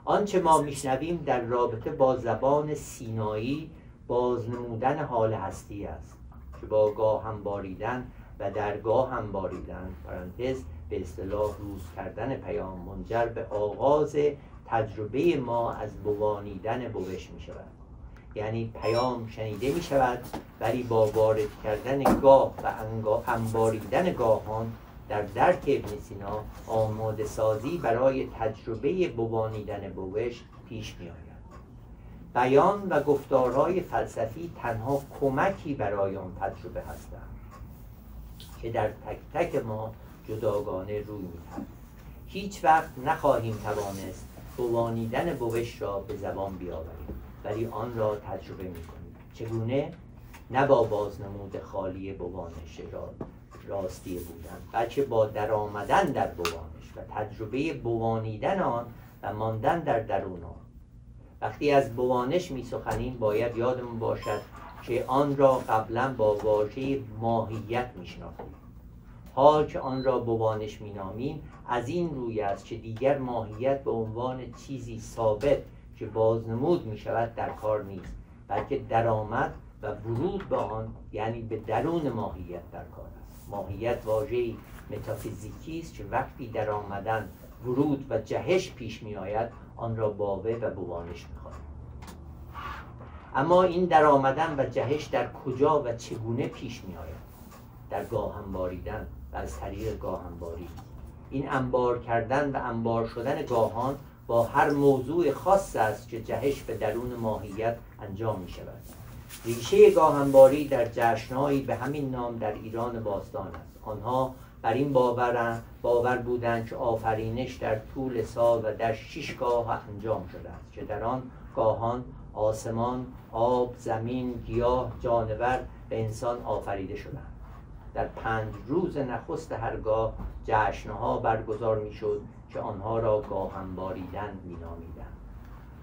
آنچه ما میشنویم در رابطه با زبان سینایی بازنمودن حال هستی است که با گاهم باریدن و در گاهم باریدن پرانتز به اصطلاح روز کردن پیام منجر به آغاز تجربه ما از بوانیدن بوش می شود. یعنی پیام شنیده می شود ولی با وارد کردن گاه و انباریدن گاهان در درک ابن سینا آماده سازی برای تجربه بوانیدن بوش پیش می آید. بیان و گفتارهای فلسفی تنها کمکی برای آن تجربه هستند که در تک تک ما جداگانه روی می‌دهد. هیچ وقت نخواهیم توانست بوانیدن بوش را به زبان بیاوریم، ولی آن را تجربه می‌کنیم. چگونه؟ نه با بازنمود خالی بوانش راستی بودن، بلکه با درآمدن در بوانش و تجربه بوانیدن آن و ماندن در درون آن. وقتی از بوانش می‌سخنیم باید یادمون باشد که آن را قبلا با واژه ماهیت می‌شناختیم. حال که آن را بوانش می‌نامیم از این روی است که دیگر ماهیت به عنوان چیزی ثابت که بازنمود می‌شود در کار نیست، بلکه درآمد و ورود به آن یعنی به درون ماهیت در کار است. ماهیت واژه‌ای متافیزیکی است که وقتی درآمدن، ورود و جهش پیش می‌آید آن را باوه و بوانش می‌خوانیم. اما این درآمدن و جهش در کجا و چگونه پیش می‌آید؟ در گاهم باریدن و از طریق گاهم باری. این انبار کردن و انبار شدن گاهان با هر موضوع خاص است که جهش به درون ماهیت انجام می‌شود. ریشه گاهنباری در جشن‌هایی به همین نام در ایران باستان است. آنها بر این باور بودند که آفرینش در طول سال و در 6 گاه انجام شده است که در آن گاهان آسمان، آب، زمین، گیاه، جانور و انسان آفریده شدند. در 5 روز نخست هر گاه جشن‌ها برگزار می‌شد که آنها را گاهنباریدن می‌نامیدند.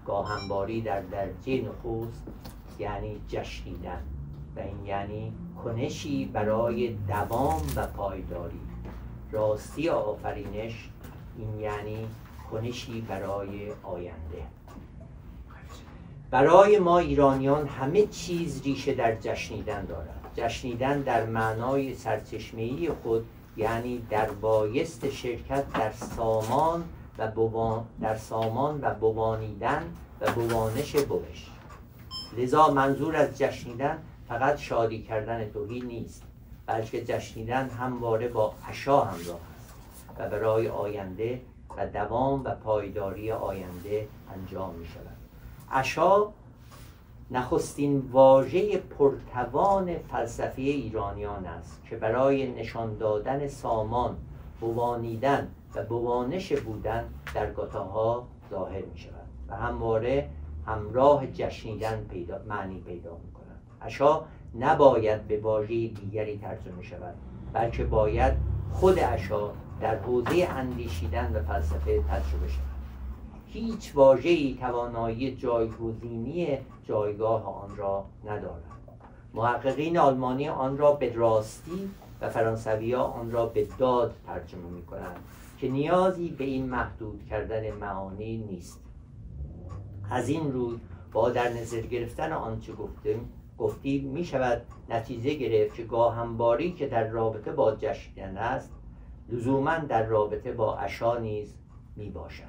گاهنباری در درجه نخست یعنی جشنیدن و این یعنی کنشی برای دوام و پایداری. راستی آفرینش این یعنی کنشی برای آینده. برای ما ایرانیان همه چیز ریشه در جشنیدن دارد. جشنیدن در معنای سرچشمه‌ای خود یعنی در بایست شرکت در سامان و بوانیدن و بوانش بوش. لذا منظور از جشنیدن فقط شادی کردن تهی نیست، بلکه جشنیدن همواره با عشا همراه است و برای آینده و دوام و پایداری آینده انجام می شود. عشا نخستین واژه پرتوان فلسفه ایرانیان است که برای نشان دادن سامان، بوانیدن و بوانش بودن در گاتاها ظاهر می شود و همواره همراه جشنیدن معنی پیدا می کند. عشا نباید به واژه دیگری ترجمه شود، بلکه باید خود عشا در حوزه اندیشیدن و فلسفه تجربه شود. هیچ واژه‌ای توانایی جایگزینی جایگاه آن را ندارد. محققین آلمانی آن را به راستی و فرانسوی‌ها آن را به داد ترجمه می‌کنند که نیازی به این محدود کردن معانی نیست. از این روی با در نظر گرفتن آنچه گفتیم می شود نتیجه گرفت که گاهنباری که در رابطه با جشنیدن است لزوماً در رابطه با عشا نیز می باشد.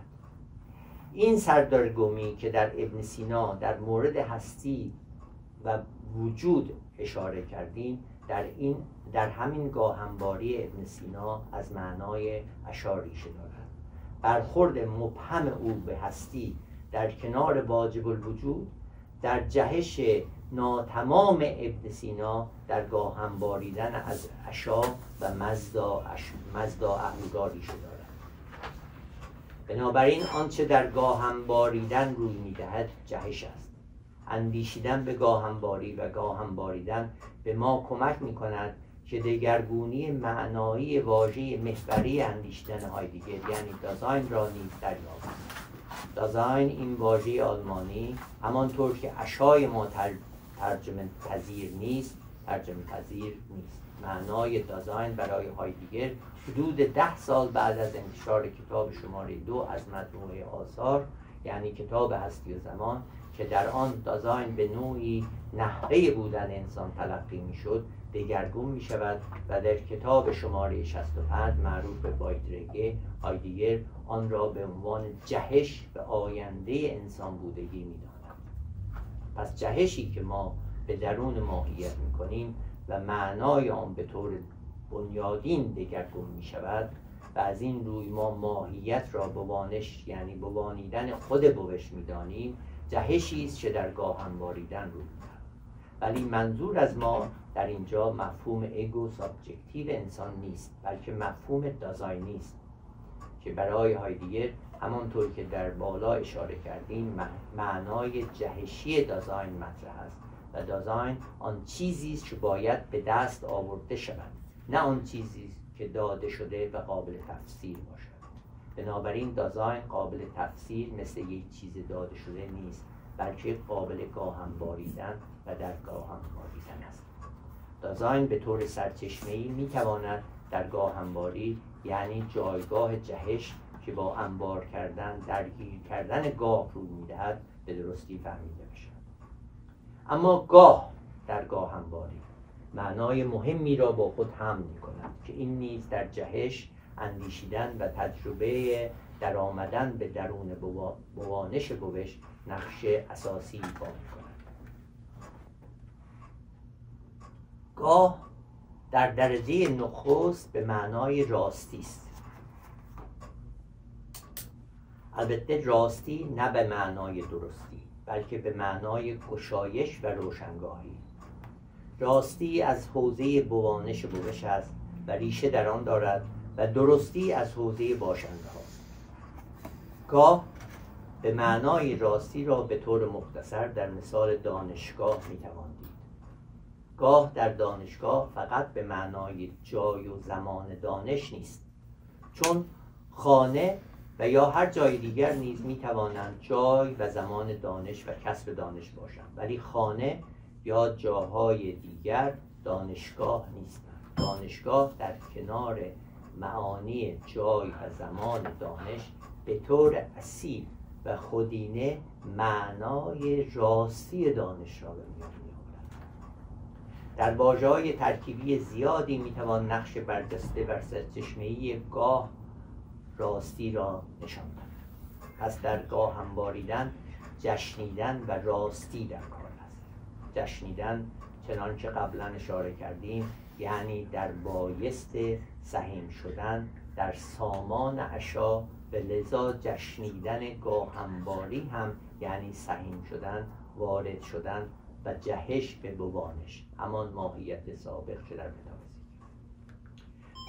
این سردرگمی که در ابن سینا در مورد هستی و وجود اشاره کردیم در همین گاهنباری ابن سینا از معنای عشا ریشه دارد. برخورد مبهم او به هستی در کنار واجب الوجود در جهش ناتمام ابن سینا در گاهم باریدن از عشا و مزدا اهورا ریشه دارد. بنابراین آنچه در گاهم باریدن روی میدهد جهش است. اندیشیدن به گاهنباری و گاهم باریدن به ما کمک میکند که دگرگونی معنایی واژه محوری اندیشیدن هایدگر یعنی دازاین را نیز دریابیم. دازاین این واژه آلمانی همانطور که عشای ما ترجمه پذیر نیست. معنای دازاین برای هایدگر حدود 10 سال بعد از انتشار کتاب شماره 2 از مجموعه آثار یعنی کتاب هستی و زمان که در آن دازاین به نوعی نحوه بودن انسان تلقی میشد دگرگون می شود و در کتاب شماره 65 معروف به بایترگه هایدگر آن را به عنوان جهش و آینده انسان بودگی می داند. پس جهشی که ما به درون ماهیت می کنیم و معنای آن به طور بنیادین دگرگون می شود و از این روی ما ماهیت را بوانش یعنی بوانیدن خود بوش می دانیم. جهشی است که در گاهم باریدن روی می‌دهد. ولی منظور از ما در اینجا مفهوم ایگو سابجکتیو انسان نیست، بلکه مفهوم دازاینی است که برای هایدگر همانطور که در بالا اشاره کردیم معنای جهشی دازاین مطرح است و دازاین آن چیزی است که باید به دست آورده شود، نه آن چیزی است که داده شده و قابل تفسیر باشد. بنابراین دازاین قابل تفسیر مثل یک چیز داده شده نیست، بلکه قابل گاهم باریدن و در گاهم باریدن است. دازاین به طور سرچشمه‌ای میتواند در گاهنباری یعنی جایگاه جهش که با انبار کردن درگیر کردن گاه رو میدهد به درستی فهمیده بشود. اما گاه در گاهنباری معنای مهمی را با خود حمل می‌کند که این نیز در جهش اندیشیدن و تجربه در آمدن به درون بوانش بوش نقش اساسی ایفا می‌کند. گاه در درجه نخست به معنای راستی است. البته راستی نه به معنای درستی، بلکه به معنای گشایش و روشنگاهی. راستی از حوزه بوانش بوش است و ریشه در آن دارد و درستی از حوزه باشنده هاست. گاه به معنای راستی را به طور مختصر در مثال دانشگاه می‌توان دید. گاه در دانشگاه فقط به معنای جای و زمان دانش نیست، چون خانه و یا هر جای دیگر نیز می‌توانند جای و زمان دانش و کسب دانش باشند، ولی خانه یا جاهای دیگر دانشگاه نیستند. دانشگاه در کنار معانی جای و زمان دانش به طور اصیل و خودینه معنای راستی دانش را به میان می‌آورد. در واژه‌های ترکیبی زیادی می‌توان نقش برجسته بر سرچشمه‌ای گاه راستی را نشان داد. پس در گاهم باریدن جشنیدن و راستی در کار است. جشنیدن چنانچه قبلا اشاره کردیم یعنی در بایست سهیم شدن در سامان عشا و لذا جشنیدن گاهنباری هم یعنی سهیم شدن وارد شدن و جهش به بوانش، همان ماهیت سابق که در متافیزیک.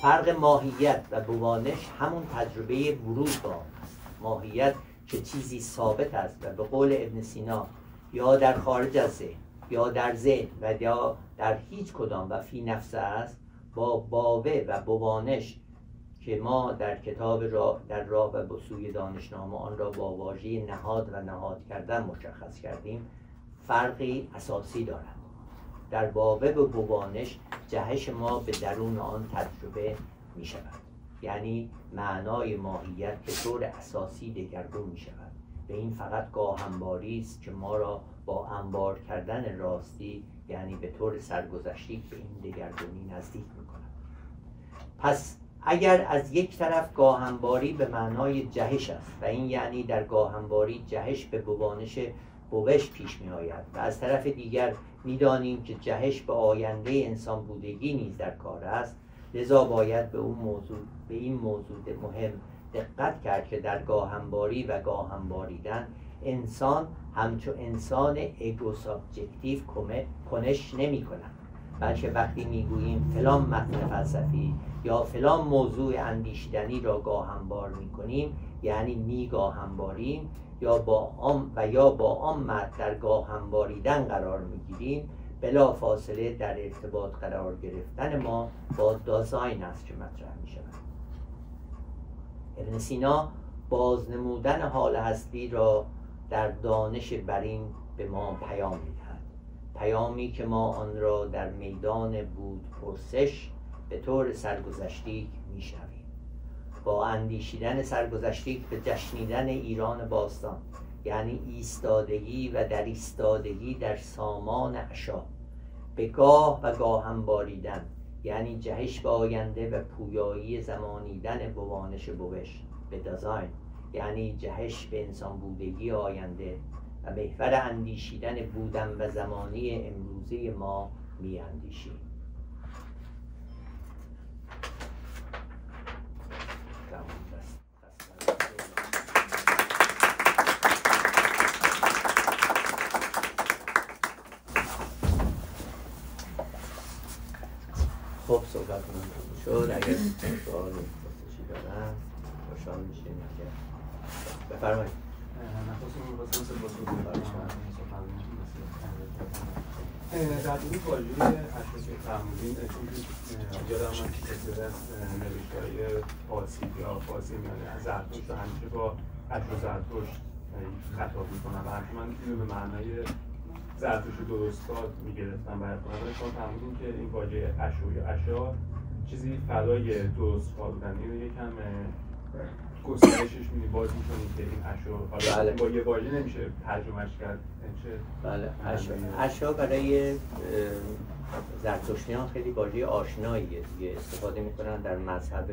فرق ماهیت و بوانش همون تجربه ورود به آن است. ماهیت که چیزی ثابت است و به قول ابن سینا یا در خارج از ذهن یا در ذهن و یا در هیچ کدام و فی نفسه است، با باوه و بوانش که ما در کتاب در راه و به سوی دانشنامه آن را با واژه نهاد و نهاد کردن مشخص کردیم، فرقی اساسی دارد. در باوه و بوانش جهش ما به درون آن تجربه می شود، یعنی معنای ماهیت به طور اساسی دگرگون می شود. به این فقط گاهنباری است که ما را با انبار کردن راستی، یعنی به طور سرگذشتی، به این دگرگونی نزدیک می کند. پس اگر از یک طرف گاهنباری به معنای جهش است و این یعنی در گاهنباری جهش به بوانش بوش پیش می آید و از طرف دیگر می دانیم که جهش به آینده انسان بودگی نیز در کار است، لذا باید به این موضوع مهم دقت کرد که در گاهنباری و گاهنباریدن انسان همچو انسان ایگو سابجکتیو کنش نمی کند، بلکه وقتی میگوییم فلان متن فلسفی یا فلان موضوع اندیشیدنی را گاهنبار میکنیم، یعنی میگاهنباریم یا با آن متن در گاهنباریدن قرار میگیریم. بلا فاصله در ارتباط قرار گرفتن ما با دازاین است که مطرح میشود. ابن سینا بازنمودن حال هستی را در دانش برین به ما پیام میدهد، پیامی که ما آن را در میدان بود پرسش به طور سرگذشتی میشنویم. با اندیشیدن سرگذشتی به جشنیدن ایران باستان، یعنی ایستادگی و در ایستادگی در سامان عشا، به گاه و گاهنباریدن، یعنی جهش به آینده و پویایی زمانیدن بوانش بوش، به دازاین، یعنی جهش به انسان بودگی آینده و محور اندیشیدن بودن و زمانی امروزه ما می اندیشیم. خب صحبت من شد. اگر سوال پرسشی دارم خوشحال میشیم که بفرمایید. در این واژه اشخاص فرمودین، چون یادم من که از نوشته‌های فارسی میانه از زرتشت رو همیشه با اشخاص زرتشت خطاب میکنم و همیشه من اینو به معنای زرتشت درستاد میگرفتم. برای شما فرمودین که این واژه اشو یا اشا چیزی فضای درستاد بودن، اینو یکم گسترشش باز می‌کنید که این اشو حالا با یه واژه نمیشه ترجمهش کرد. بله، اشا برای زرتشتیان خیلی واژه آشناییه دیگه، استفاده میکنن در مذهب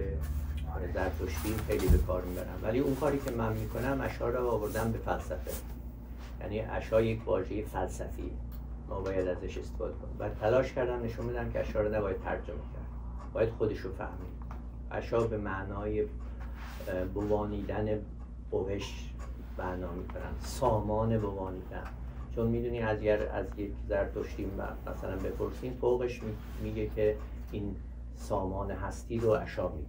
زرتشتی خیلی به کار میبرن، ولی اون کاری که من میکنم اشا رو آوردم به فلسفه، یعنی اشا یک واژه فلسفی، ما باید ازش استفاده کنیم و تلاش کردم نشون بدم که اشا رو نباید ترجمه کرد، باید خودش رو فهمید. اشا به معنای بوانیدن بوش معنا میکنن، سامان بوانیدن، چون میدونی از یک زرتشتی مثلا بپرسیم فوقش میگه که این سامان هستی رو اشا میگه،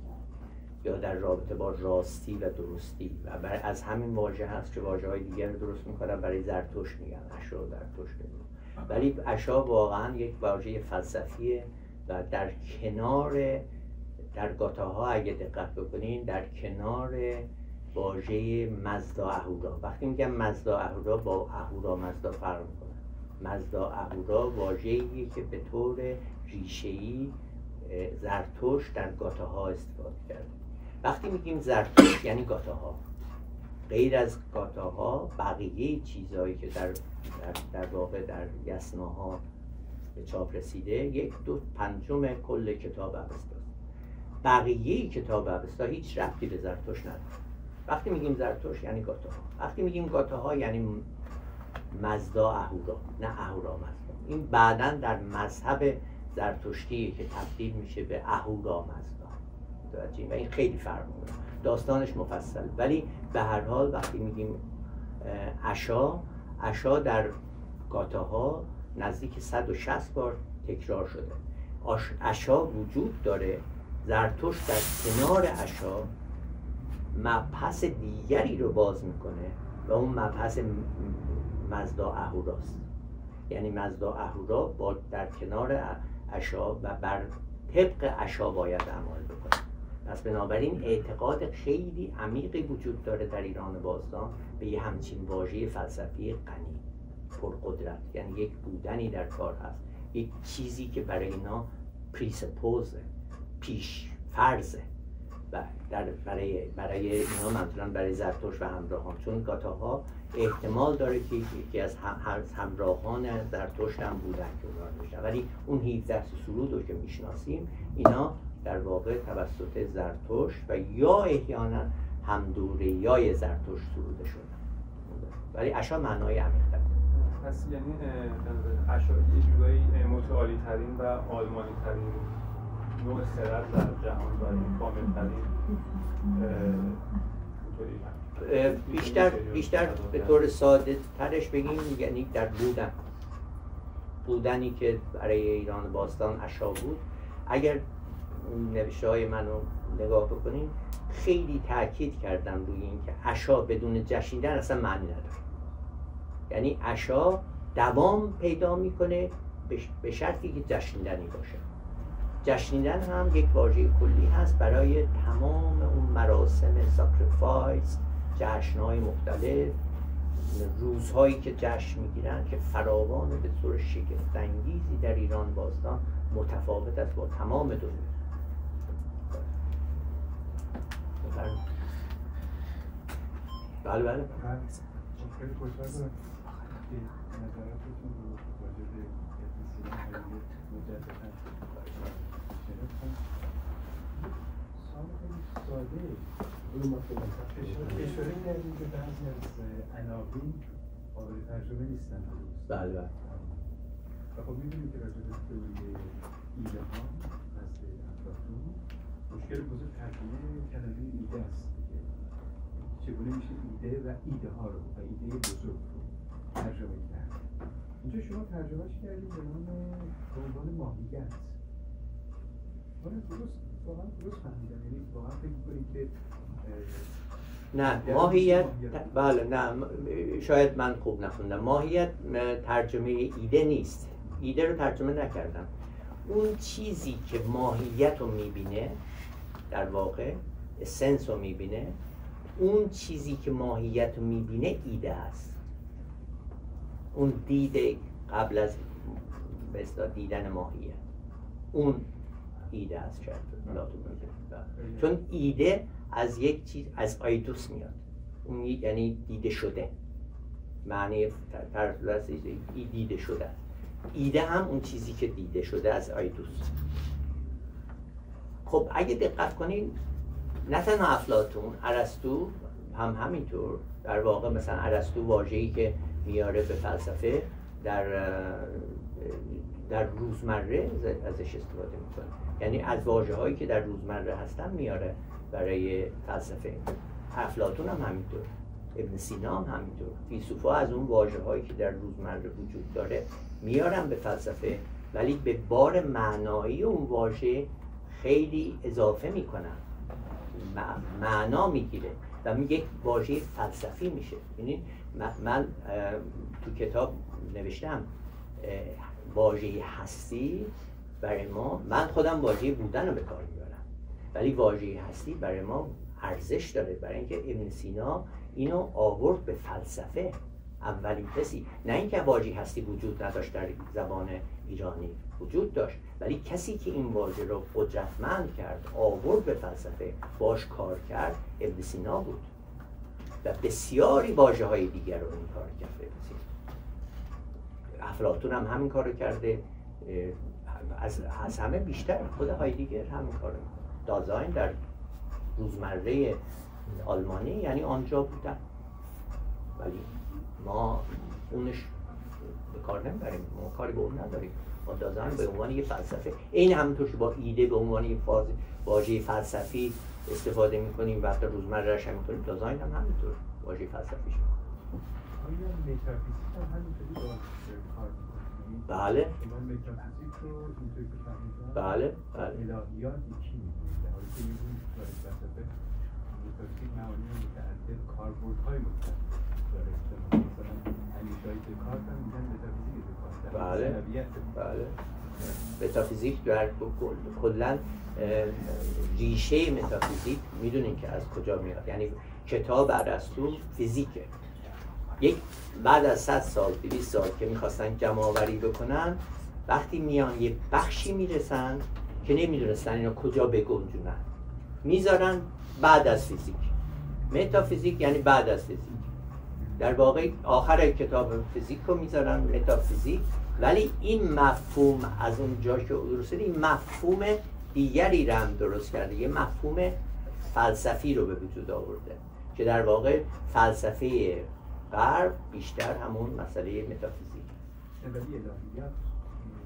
یا در رابطه با راستی و درستی، و از همین واژه هست که واژه‌های دیگر رو درست میکنن برای زرتشت میگن اشا و زرتشت، ولی اشا واقعا یک واژه فلسفیه و در کنار، در گاتاها اگه دقت بکنین، در کنار واژه مزدا اهورا، وقتی میگم مزدا اهورا با اهورا مزدا فرق میکنه. مزدا اهورا واژه‌ایه که به طور ریشه‌ای زرتشت در گاتاها استفاده کرده. وقتی میگیم زرتشت یعنی گاتاها، غیر از گاتاها بقیه چیزهایی که در واقع در یسناها به چاپ رسیده 1/5 کل کتاب اوستا. بقیه کتاب اوستا هیچ ربطی به زرتشت نداره. وقتی میگیم زرتشت یعنی گاتاها، وقتی میگیم گاتاها یعنی مزدا اهورا، نه اهورا مزدا. این بعداً در مذهب زرتشتیه که تبدیل میشه به اهورا مزدا و این خیلی فرق میکنه، داستانش مفصل. ولی به هر حال وقتی میگیم اشا در گاتاها نزدیک 160 بار تکرار شده. عشا وجود داره. زرتشت در کنار عشا مبحث دیگری رو باز میکنه و اون مبحث مزدا اهوراست. یعنی مزدا اهورا با در کنار عشا و بر طبق عشا باید اعمال بکنه. پس بنابراین اعتقاد خیلی عمیقی وجود داره در ایران باستان به یه همچین واژه فلسفی غنی پرقدرت، یعنی یک بودنی در کار هست، یک چیزی که برای اینا پریسپوزه، پیش فرضه و برای اینا منظورم برای زرتشت و همراهان، چون گاتاها احتمال داره که یکی از همراهان زرتشت هم بودن که اونا داشتن، ولی اون 17 سرود رو که میشناسیم اینا در واقع توسط زرتشت و یا احیانا همدوریای زرتشت سروده شدن، ولی عشا معنای عمیق‌تر. پس یعنی عشا یه جورایی متعالی ترین و آلمانی ترین نوع خرد در جهان و کامل ترین بیشتر به طور ساده ترش بگیم یعنی در بودنی که برای ایران باستان عشا بود. اگر نوشته های منو نگاه بکنیم خیلی تاکید کردم روی این که عشا بدون جشنیدن اصلا معنی نداره. یعنی عشا دوام پیدا میکنه به شرطی که جشنیدنی باشه. جشنیدن هم یک واژه کلی هست برای تمام اون مراسم ساکریفایس، جشن‌های مختلف، روزهایی که جشن میگیرن که فراوان به طور شگفت‌انگیزی در ایران باستان متفاوت است با تمام دنیا. بله بله. خیلی خوشحالم که نظراتتون رو راجع به ابن سینا مجدداً شنیدم. سوال خیلی ساده اشاره کردیم که بعضی از عناوین قابل ترجمه نیستن. بله بله. و خب می‌بینیم که راجع به تئوری ایده ها نزد افلاطون مشکل بزرگ ترجمه کلمه ایده است. چگونه میشه ایده و ایده ها رو و ایده بزرگ رو ترجمه کرد. اینجا شما ترجمهش کردید به عنوان ماهیت. واقعا درست فهمیدم، یعنی واقعا فکر می‌کنید که نه ماهیت بله نه شاید من خوب نخوندم. ماهیت ترجمه ایده نیست. ایده رو ترجمه نکردم. اون چیزی که ماهیت رو میبینه در واقع اسنس رو میبینه، اون چیزی که ماهیت رو میبینه ایده هست. اون دیده قبل از بستا دیدن ماهیت اون ایده هست. چون ایده از یک چیز از آیدوس میاد، اون یعنی دیده شده، معنی دیده شده است. ایده هم اون چیزی که دیده شده از آیدوس. خب اگه دقت کنین نه تنها افلاطون، ارسطو هم همینطور. در واقع مثلا ارسطو واژه‌ای که میاره به فلسفه در روزمره ازش استفاده میکنه، یعنی از واژه‌هایی که در روزمره هستن میاره برای فلسفه. افلاطون هم همینطور، ابن سینا هم همینطور. فیلسوفا از اون واژه‌هایی که در روزمره وجود داره میارن به فلسفه، ولی به بار معنایی اون واژه خیلی اضافه میکنن، معنا میگیره و یک واژه فلسفی میشه. یعنی من تو کتاب نوشتم واژه هستی برای ما، من خودم واژه بودن رو به کار میبرم، ولی واژه هستی برای ما ارزش داره، برای اینکه ابن سینا اینو آورد به فلسفه. اولین کسی، نه اینکه واژه هستی وجود نداشت در زبان ایرانی، وجود داشت، ولی کسی که این واژه رو قدرتمند کرد آورد به فلسفه، باش کار کرد، ابن سینا بود و بسیاری واژه‌های دیگر رو این کار کرد. ابن سینا، افلاطون هم همین کارو کرده، از همه بیشتر خود هایدگر همین کارو میکنه. دازاین در روزمره آلمانی یعنی آنجا بودن، ولی ما اونش به کار نمیبریم، ما کاری به اون نداریم. ما دازاین به عنوان یه فلسفه، این همونطور که با ایده به عنوان یه واژه فلسفی استفاده میکنیم وقتی روزمره‌اش هم میکنیم، دازاین هم همینطور واژه فلسفیش میکنیم. آیا متافیزیک هم همینطوری با کار میکنه؟ بله شما متافیزیک رو اینطوری که فهمیدم بله الهیات یکی می‌دونید، در حالی که می‌دونید که وسط متافیزیک معانی متعدد کاربردهای مختلف داره. مثلا اندیشه‌های دکارت هم میگن متافیزیک دکارت. بله متافیزیک در کلاً ریشه متافیزیک میدونین که از کجا میاد، یعنی کتاب ارسطو فیزیکه. یک بعد از 100 سال 200 سال که میخواستن جمع آوری بکنن، وقتی میان یه بخشی میرسن که نمیدونستن اینو کجا بگنجونن، میذارن بعد از فیزیک. متافیزیک یعنی بعد از فیزیک. در واقع آخر کتاب فیزیک رو میذارن متافیزیک، ولی این مفهوم از اون جا که درست این مفهوم دیگری رو هم درست کرده، یه مفهوم فلسفی رو به وجود آورده که در واقع فلسفه غرب بیشتر همون مسئله متافیزیک.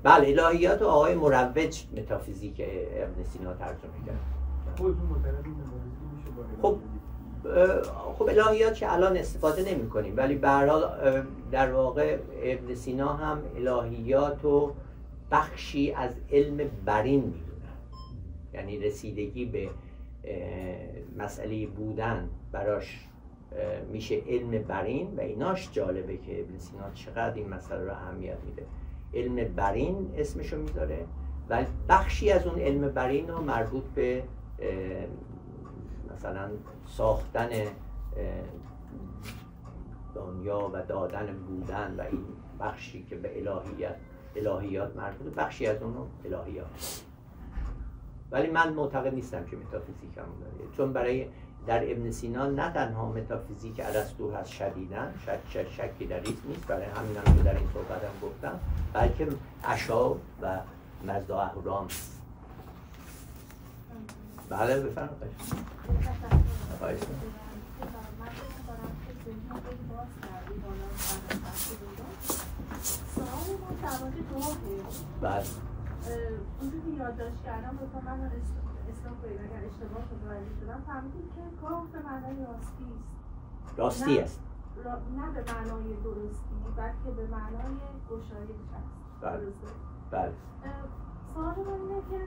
بله الهیات و آقای مروج متافیزیک ابن سینا ترجمه کرد. خب الهیات که الان استفاده نمی کنیم، ولی به هر حال در واقع ابن سینا هم الهیات و بخشی از علم برین میدونه، یعنی رسیدگی به مسئله بودن براش میشه علم برین و ایناش جالبه که ابن سینا چقدر این مسئله رو اهمیت میده. علم برین اسمشو میذاره و بخشی از اون علم برین رو مربوط به مثلا ساختن دنیا و دادن بودن و این بخشی که به الهیات مربوطه، بخشی از اون الهیات. ولی من معتقد نیستم که متافیزیک هم داره، چون برای در ابن سینا نه تنها متافیزیک ارسطو هست شدیداً، شکی در این نیست، برای همین هم که در این صحبتم گفتم، بلکه اشعار و مزدا اهورام. بله بفرمایید. سوال ما در مورد گاهه. بله. اونجا که یادداشت کردم لطفا من اصلاح کنید اگر اشتباه متوجه شدم. فهمیدیم که گاه به معنای راستی است. راستی است. نه به معنای درستی، بلکه به معنای گشایش است. بله. درسته؟ بله. سوال من اینه که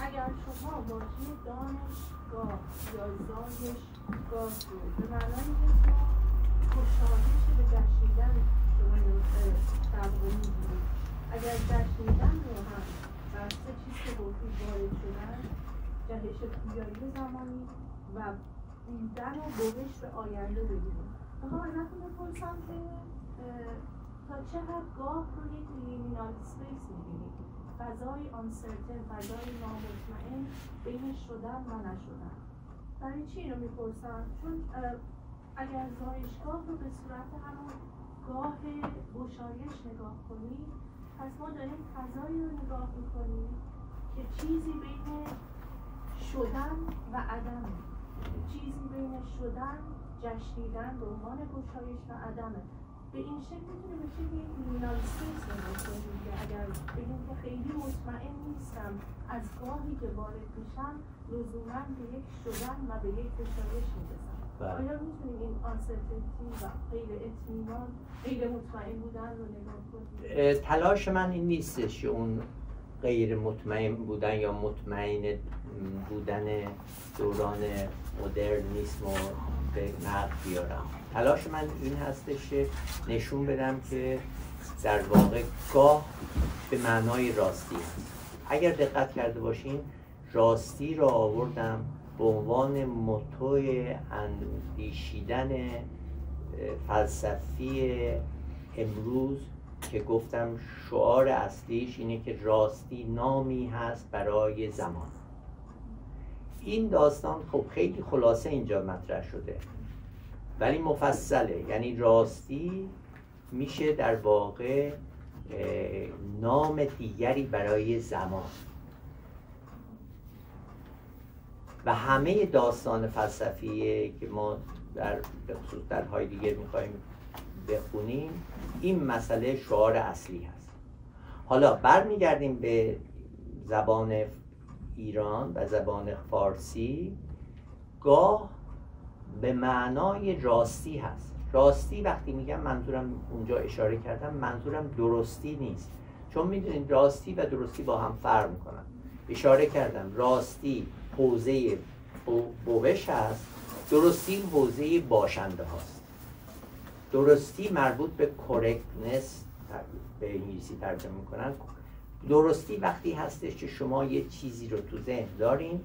اگر شما واژه دانشگاه یا زایشگاه رو به معنای گشایش به جشنیدن شما در واقع می‌گیرید، اگر جشنیدن رو هم بر سه چیز که گفتید وارد شدن، جهش پویایی زمانی و بودن و بوش به آینده بگیریم، میخوام ازتون بپرسم که تا چه حد گاه رو یک لیمینال اسپیس می‌بینید، فضای آنسرتن، فضای نامطمئن بین شدن و نشدن. برای چی اینو میپرسم؟ چون اگر زایشگاه رو به صورت همون گاه گشایش نگاه کنیم، پس ما داریم فضایی رو نگاه میکنیم که چیزی بین شدن و عدمه، چیزی بین شدن، جشنیدن به عنوان گشایش و عدمه. به این شکل میتونه بشه که یک لیمینال اسپیس نگاه کنیم که اگر بگیم که خیلی مطمئن نیستم از گاهی که وارد میشم لزوما به یک شدن و به یک گشایش میرسم. آیا میتونیم این آنسرتینتی و غیر اطمینان، غیر مطمئن بودن رو نگاه کنیم؟ تلاش من این نیستش که اون غیر مطمئن بودن یا مطمئن بودن دوران مدرنیسم رو به نقد بیارم. تلاش من این هستش که نشون بدم که در واقع گاه به معنای راستی هست. اگر دقت کرده باشین راستی را آوردم به عنوان موتوی اندیشیدن فلسفی امروز که گفتم شعار اصلیش اینه که راستی نامی هست برای زمان. این داستان خب خیلی خلاصه اینجا مطرح شده ولی مفصله، یعنی راستی میشه در واقع نام دیگری برای زمان و همه داستان فلسفی که ما در خصوص در هایدگر میخوایم بخونیم این مسئله شعار اصلی هست. حالا برمیگردیم به زبان ایران و زبان فارسی. گاه به معنای راستی هست راستی وقتی میگم منظورم اونجا اشاره کردم منظورم درستی نیست، چون میدونید راستی و درستی با هم فرق میکنن. اشاره کردم راستی حوزه بوش هست، درستی حوزه باشنده هاست. درستی مربوط به correctness به انگلیسی ترجمه میکنن. درستی وقتی هستش که شما یه چیزی رو تو ذهن دارین،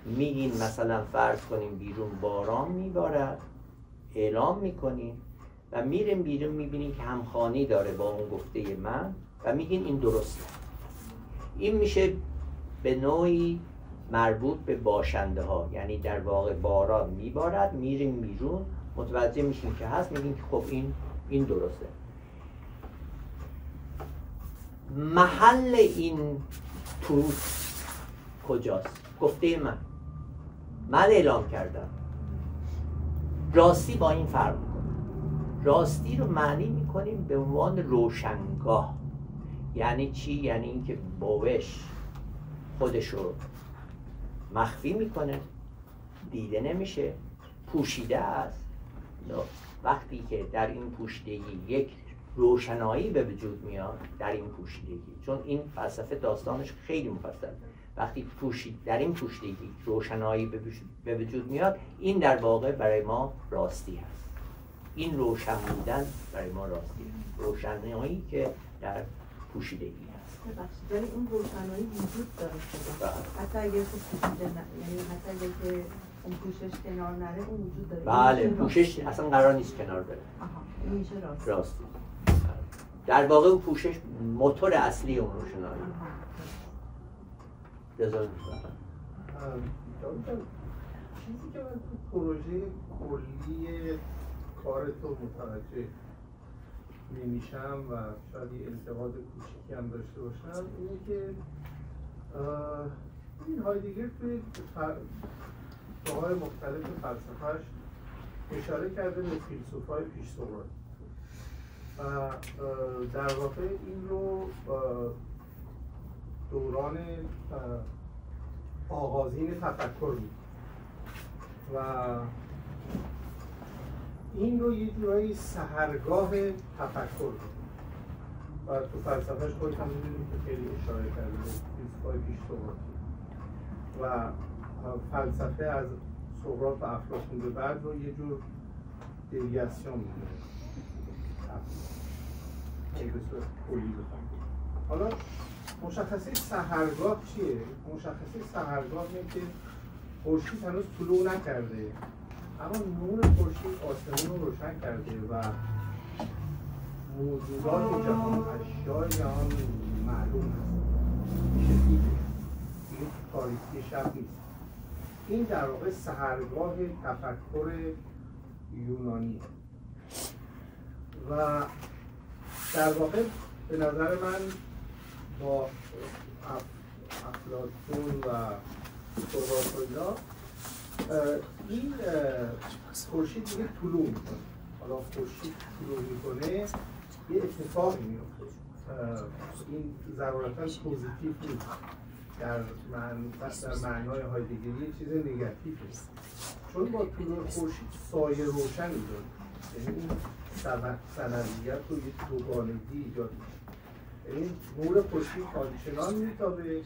میگین مثلا فرض کنیم بیرون باران میبارد، اعلام میکنین و میرین بیرون میبینین که همخوانی داره با اون گفته من و میگین این درسته. این میشه به نوعی مربوط به باشنده ها، یعنی در واقع باران میبارد، میرین بیرون متوجه میشین که هست، میگین که خب این درسته. محل این تروث کجاست؟ گفته من اعلام کردم. راستی با این فرق میکنه. راستی رو معنی میکنیم به عنوان روشنگاه. یعنی چی؟ یعنی اینکه بوش خودش رو مخفی میکنه، دیده نمیشه، پوشیده است. وقتی که در این پوشیدگی یک روشنایی به وجود میاد، در این پوشیدگی، چون این فلسفه داستانش خیلی مفصل، وقتی در این پوشیدگی روشنایی به وجود میاد، این در واقع برای ما راستی هست. این روشن بودن برای ما راستی هست، روشنایی که در پوشیدگی هست. یعنی اون روشنایی وجود داره شده، حتی اگر پوشیده یعنی حتی اگر که اون پوشش کنار نره اون وجود داره. بله، پوشش اصلا قرار نیست کنار بره. این میشه راستی. در واقع اون پوشش موتور اصلی اون روشنایی. چیزی که من تو پروژه کلی کار تو متوجه نمیشم و شاید یه انتقاد کوچیکی هم داشته باشم اینه که این هایدگر توی جاهای مختلف فلسفه‌اش اشاره کرده به فیلسوفای پیش سقراطی و در واقع این رو دوران آغازین تفکر می‌کنه و این رو یه جورایی سحرگاه تفکر می‌کنه و تو فلسفه‌اش خودت هم می‌دونید که خیلی اشاره کرده به فیلسوفای پیش سقراطی و فلسفه از سقراط و افلاطون به بعد رو یه جور دیویاسیون می‌دونه. به صورت کلی بخوام حالا مشخصه سحرگاه چیه؟ مشخصه سحرگاه اینه که خورشید هنوز طلوع نکرده اما نور خورشید آسمون رو روشن کرده و موجودات جهان، اشیای جهان معلوم هست، میشه دیده، این تاریکی شب نیست. این در واقع سحرگاه تفکر یونانیه و در واقع به نظر من با افلاطون و سقراط و اینا این خورشید دیگه طلوع میکنه. حالا خورشید طلوع میکنه یه اتفاقی میفته. این ضرورتا پوزیتیو نیست، در معنای هایدگری یه چیز نگاتیو است، چون با طلوع خورشید سایه روشنی داره، یعنی این سنویت رو یک دوگانگی ایجاد میشه. یعنی نور خورشید آنچنان میتابه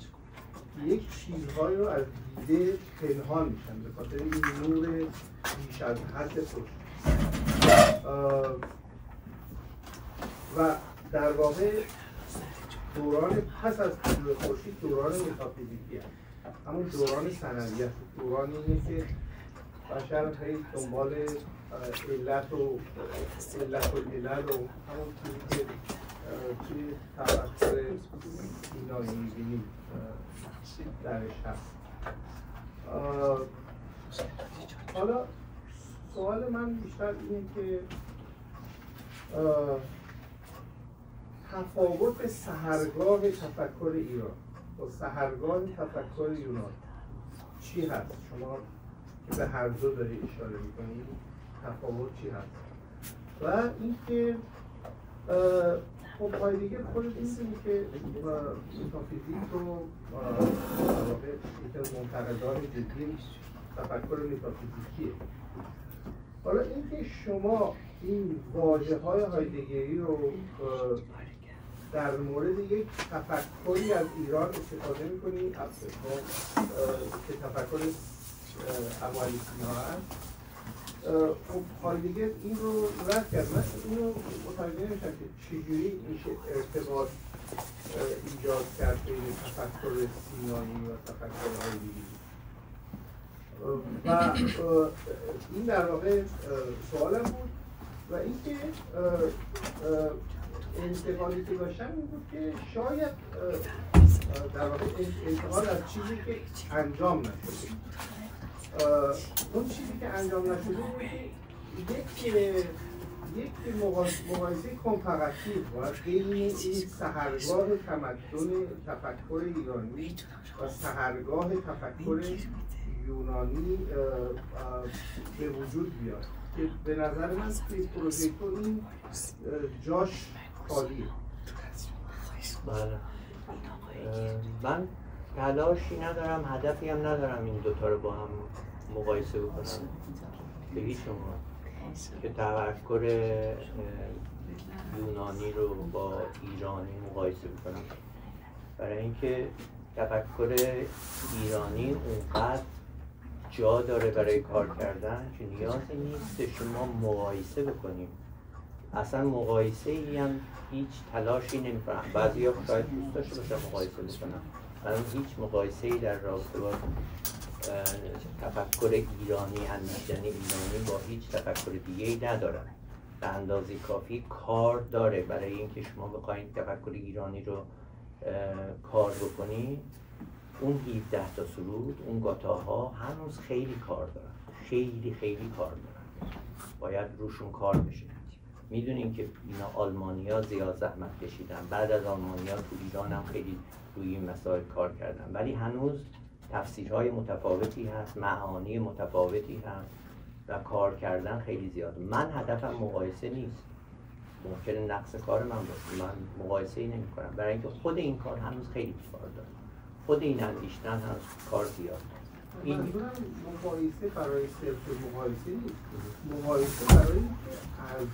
یک چیزهایی رو از دیده پنهان میشن به خاطر این نور بیش از حد خورشید و در واقع دوران پس از طلوع خورشید دوران متافیزیکی هست، همون دوران سنویت، دوران اینه که بشر خیلی دنبال علت و علل و همون چیزی که توی تفکر یونانی می‌بینیم درش هست. حالا سوال من بیشتر اینه که تفاوت سحرگاه تفکر ایران با سحرگاه تفکر یونان چی هست؟ شما که به هر دو داری اشاره میکنید تفاوت چی هست؟ و اینکه خب هایدگر خودت می‌دونی که متافیزیک رو در واقع یکی از منتقدان جدی تفکر متافیزیکیه. حالا اینکه شما این واژه‌های هایدگری رو در مورد یک تفکری از ایران استفاده می‌کنی که تفکر اموالیستی ها هست. خب هایدگر این رو رد کرد. من این رو متوجه نمیشم که چجوری میشه ارتباط ایجاد کرد بین تفکر سینایی و تفکر هایدگری. و این در واقع سوالم بود. و اینکه انتقالی که داشتم این بود که شاید در واقع انتقال از چیزی که انجام نشده، اون چیزی که انجام نشده یک مقایسه کمپاراتیو بین این سحرگاه تمدن تفکر ایرانی و سحرگاه تفکر یونانی به وجود بیاد که به نظر من توی پروژکتور این جاش خالیه. بله. من تلاشی ندارم، هدفی هم ندارم این دوتا رو با هم مقایسه بکنم به هیچ عنوان، که تفکر یونانی رو با ایرانی مقایسه بکنم، برای اینکه تفکر ایرانی اونقدر جا داره برای کار کردن که نیازی نیست شما مقایسه بکنیم. اصلا مقایسه ای هم هیچ تلاشی نمی‌کنم. بعضیا شاید دوست داشته باشن مقایسه بکنم، من هیچ مقایسه ای در رابطه با تفکر ایرانی، اندیشیدن ایرانی با هیچ تفکر دیگه ای ندارم. به اندازه کافی کار داره برای اینکه شما بخواید تفکر ایرانی رو کار بکنید. اون 17 تا سرود، اون گاتاها هنوز خیلی کار دارن، خیلی کار دارن، باید روشون کار بشه. میدونیم که اینا آلمانیا زیاد زحمت کشیدن، بعد از آلمانیا تو ایران هم خیلی روی این مسائل کار کردن، ولی هنوز تفسیرهای متفاوتی هست، معانی متفاوتی هست و کار کردن خیلی زیاد. من هدفم مقایسه نیست، ممکنه نقص کار من باشه، من مقایسه ای نمی کنم، برای اینکه خود این کار هنوز خیلی کار داره، خود این اندیشتن هنوز کار زیاد داره. این منظورم مقایسه برای صرف مقایسه نیست، مقایسه برای اینکه از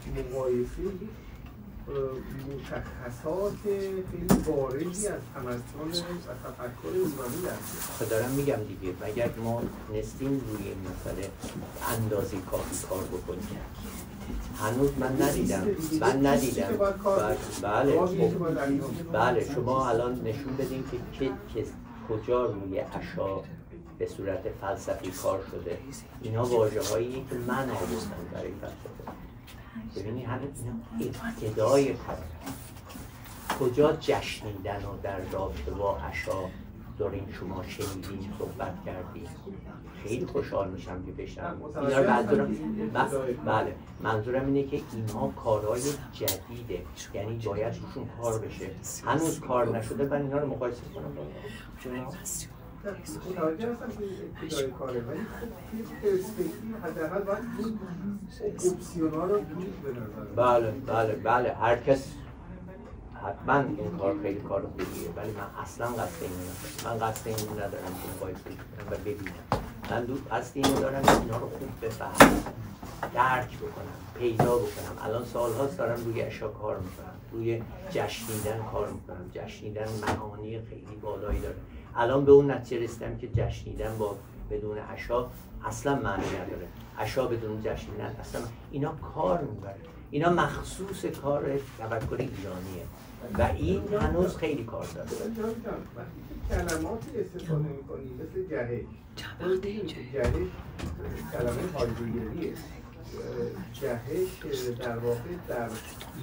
این مقایسه مشخصات خیلی بارزی از تمدن و تفکر ایرانی داریم. دارم میگم دیگه، مگر ما نستیم روی این مسئله اندازه کافی کار بکنیم؟ هنوز من ندیدم. بله شما الان نشون بدین که کجا روی عشا به صورت فلسفی کار شده. اینا واژه‌هایی که من آوردم برای فلسفه. ببینید همین ابتدای کار، کجا جشنیدن و در رابطه با عشا دارین شما شنیدین صحبت کردین. خیلی خوشحال میشم که بشنوم. بله منظورم اینه که اینا کارهای جدیده، یعنی باید روشون کار بشه. هنوز کار نشده، من اینا رو مقایسه کنم با متوجه هستم که ابتدای کاره، ولی توی پرسپکتیو حداقل باید این اپسیونا رو دید به نظر. بله هر کس حتما این کار خیلی کار خوبیه، ولی من اصلا قصد اینو ندارم که مقایسه کنم و ببینم. من قصد اینو دارم که اینا رو خوب بفهمم، درک بکنم، پیدا بکنم. الان سال‌هاست دارم روی اشیا کار میکنم، روی جشنیدن کار میکنم. جشنیدن معانی خیلی بالایی داره. الان به اون نتیجه رسیدم که جشنیدن بدون عشا اصلا معنی نداره. عشا بدون جشنیدن اصلا، اینا کار میبره. اینا مخصوص کار تفکر ایرانیه و این هنوز خیلی کار داره. کلماتی استفاده میکنی مثل جهش. جهش کلمه هایدگریه. جهش در واقع در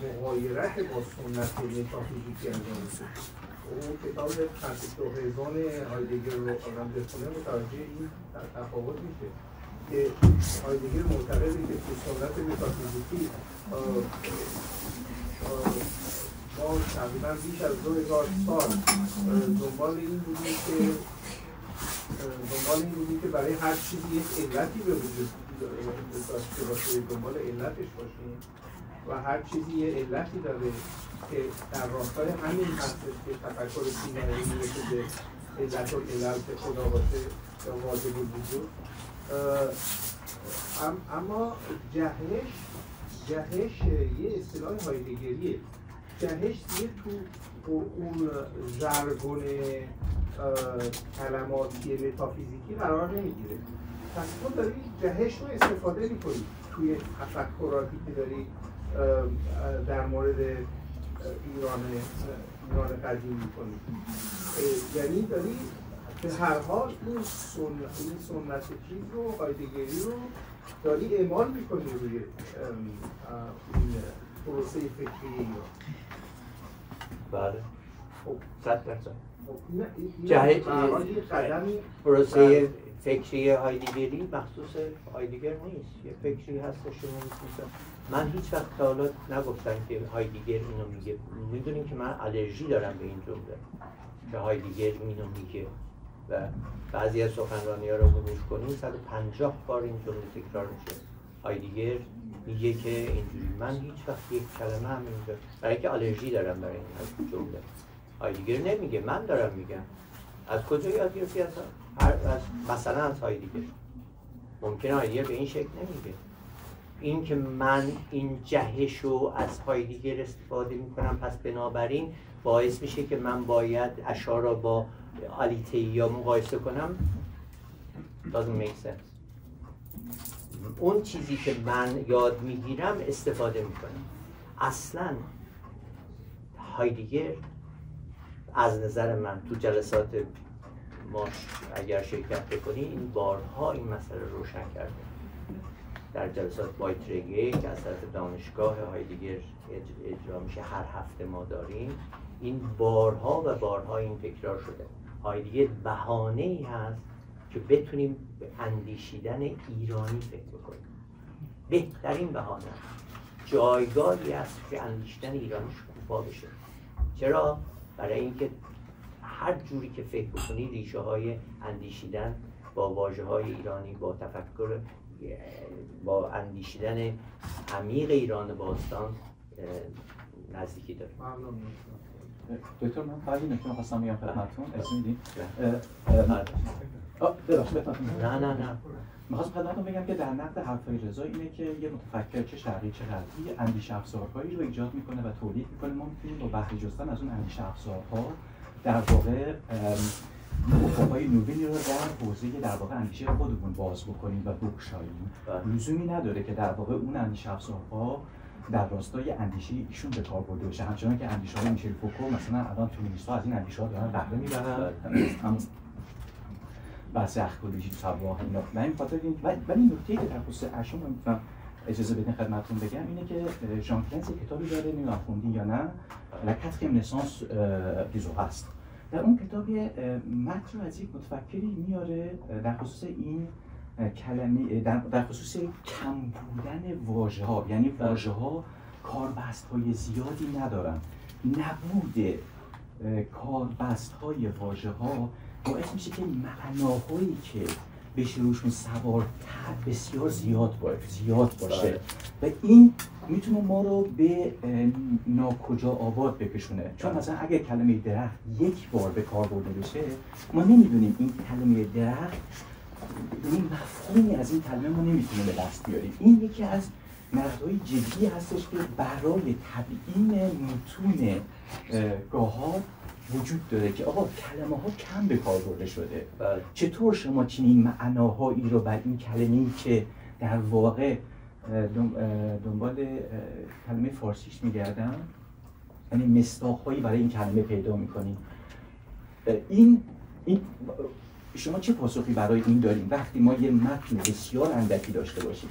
مغایرت با سنت متافیزیکی انجام میشه. اون کتاب پنتوهزان هایدگر رو آدم بخونه متوجه این تفاوت میشه که هایدگر معتقده که تو سنت متافیزیکی ما تقریبا بیش از 2000 سال دنبال این بودیم که برای هر چیزی یک علتی به وجود داشته باشه، دنبال علتش باشیم و هر چیزی یه علتی داره که در راستای همین هستش که تفکر سینایی میرسه به علت و علت خدا باشه یا واجب الوجود. اما جهش یه اصطلاح هایدگریه. جهش دیگه تو اون ژرگون کلماتی متافیزیکی قرار نمیگیره. پس تو داری جهش رو استفاده میکنی توی تفکراتی که داری در مورد ایران قدیم میکنی. یعنی داری به هر حال این سنت چیز رو، هایدگری رو داری اعمال میکنی روی این پروسه فکری ایران. بله. خب 100%. پروسه فکری هایدگری مخصوص هایدگر نیست، یه فکری هستش شما می‌کنید. من هیچ وقت تا حالا نگفتم که هایدگر اینو میگه. میدونین که من الرژی دارم به این جمله که هایدگر اینو میگه و بعضی از سخنرانی‌ها رو گوش کنیم 150 بار این جمله تکرار میشه. هایدگر میگه که اینجوری. من هیچ وقت یک کلمه هم نمیگم برای اینکه الرژی دارم برای این جمله. هایدگر نمیگه، من دارم میگم. از کجا یاد گرفتی؟ از مثلا از هایدگر. ممکنه هایدگر به این شکل نمیگه. این که من این جهش رو از هایدگر استفاده میکنم، پس بنابراین باعث میشه که من باید اشعار را با آلیتئیا مقایسه کنم. doesn't make sense. اون چیزی که من یاد میگیرم استفاده میکنم. اصلا هایدگر از نظر من تو جلسات ما اگر شرکت بکنی این بارها این مسئله روشن کرده. در جلسات وایترگه که از طرف دانشگاه هایدگر اجرا میشه، هر هفته ما داریم، این بارها و بارها این تکرار شده. هایدگر بهانه‌ای هست که بتونیم به اندیشیدن ایرانی فکر بکنیم. بهترین بهانه، جایگاهی هست که اندیشیدن ایرانی شکوفا بشه. چرا؟ برای اینکه هر جوری که فکر بکنی ریشه های اندیشیدن با واژه های ایرانی، با تفکر، با اندیشیدن عمیق ایران باستان نزدیکی داره. دکتر من فقط این نکته می‌خواستم بگم خدمتتون، اجازه میدین؟ نه می‌خواستم خدمتتون بگم که در نقد حرفای رضا اینه که یه متفکر چه شرقی چه غربی اندیشه افزارهایی رو ایجاد میکنه و تولید میکنه. ما میتونیم با بهره جستن از اون اندیشه افزارها در واقع افق‌های نوینی رو در حوزه در واقع اندیشه خودمون باز بکنیم و بگشاییم. لزومی نداره که در واقع اون اندیشه افزارها در راستای اندیشه ایشون به کار برده بشه. همچنان که اندیشه‌های میشل فوکو مثلا الان فمینیست‌ها از این اندیشه‌ها دارن بهره میبرن، هم بحث اخلاقی سبواه اینا. من این خاطر ولی نکته‌ای که در خصوص اشون می‌تونم اجازه بدین خدمتتون بگم اینه که ژان کلنس کتابی داره، نمیدونم خوندین یا نه، لا کاتریème نسانس دیزو هست. در اون کتاب متن رو از یک متفکری میاره در خصوص این کلمه، در خصوص کم بودن واژه‌ها، یعنی واژه‌ها کاربست‌های زیادی ندارن. نبود کاربست‌های واژه‌ها باعث میشه که معناهایی که بشه روشون سوارتر بسیار زیاد باشه و این میتونه ما رو به ناکجا آباد بکشونه. چون مثلا اگر کلمه درخت یک بار به کار برده بشه، ما نمیدونیم این کلمه درخت، یعنی مفهومی از این کلمه ما نمیتونیم به دست بیاریم. این یکی از نقدهای جدی هستش که برای تبیین متون گاهات وجود داره که آقا کلمه ها کم به کار برده شده. چطور شما چنین معناهایی رو بر این کلمه‌ای که در واقع دنبال کلمه فارسیش میگردم، یعنی مصداق‌هایی برای این کلمه پیدا می‌کنید. این شما چه پاسخی برای این داریم وقتی ما یه متن بسیار اندکی داشته باشیم،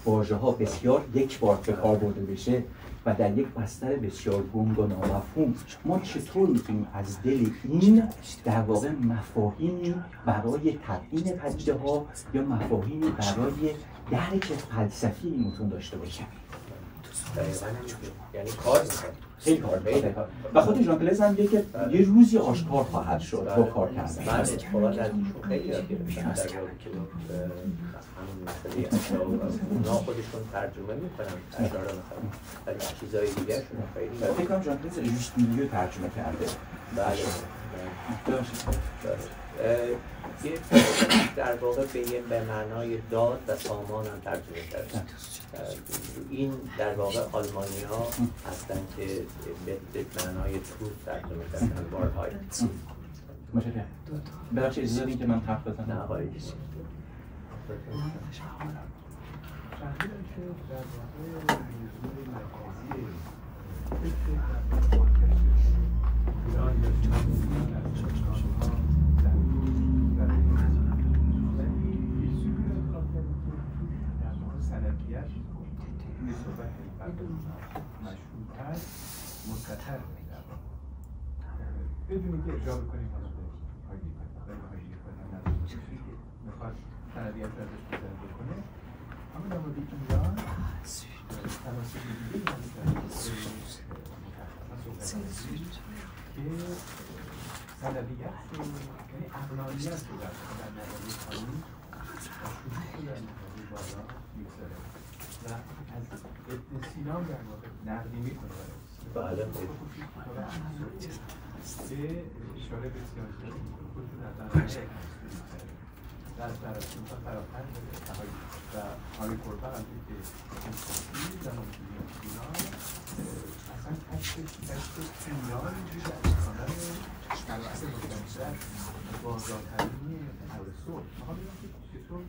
واژه‌ها بسیار یک بار به کار برده بشه و در یک بستر بسیار گنگ و نامفهوم، ما چطور میتونیم از دل این در واقع مفاهیمی برای تبیین پدیده‌ها یا مفاهیمی برای درک فلسفی این متون داشته باشیم؟ یعنی کار می‌کنه. خیلی کار می‌کنه. و خود ژان کلنس هم میگه که یه روزی آشکار خواهد شد با کار کردن. من اتفاقاً از ایشون خیلی یاد گرفتم در رابطه با همین مسئله اشعار. اونا خودشون ترجمه می‌کنن اشعار مثلا، ولی چیزای دیگه‌شون خیلی فکر کنم ژان کلنس ژوست میلیو ترجمه کرده. بله. یه در واقع به معنای داد و سامان هم ترجمه کردن. این در واقع آلمانی ها هستن که به معنای توپ ترجمه کردن بارهای. متشکرم. ببخشید اجازه بدین که من حرف بزنم. نه آقای فهمیدم که در واقع موضوع مرکزی فکر در بازگشت ایران یا ایران از شاهنامه‌ها برای ولی یه چیزی رو خاطر که در واقع سلبیت نسبت به مشهورتر مستتر در واقع بدونی که اجرا بکنیم حالا به هایی میخواد سندیت رو ازش بزرگ بکنه. اما در مورد ایران تناسب دیگه مشخص که سندیت یعنی اقلانیت رو در نظری قانون و شروع رو در نظری بالا میگذاره و از ابن سینا در واقع نقدی میکنه بله به اشاره بسیار زیادی میکنه خودشون از نظر در طرفشون تا فراتر بره و آقای قربان هم که این زمان ایران اصلا کشت ایران میشه در افسانه در وقت مستمتر بازارترینی عرصور ما بگم که چطور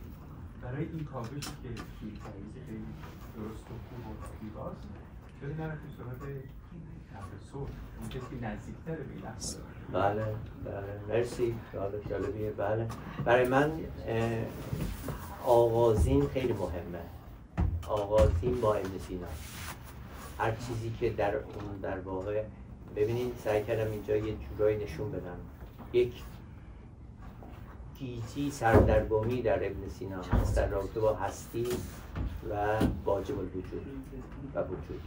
برای این کاوشی که توی تحریز خیلی درست و خوب و زیباست چرا نرفت سراغ عرصور اون کسی که نزدیکتر به این افسانه. بله مرسی سوال جالبیه. بله برای من آغازین خیلی مهمه. آغازین با ابن سینا. هر چیزی که در اون در واقع ببینید سعی کردم اینجا یه جورایی نشون بدم. یک گیتی سردرگمی در ابن سینا هست در رابطه با هستی و واجب الوجود و وجود.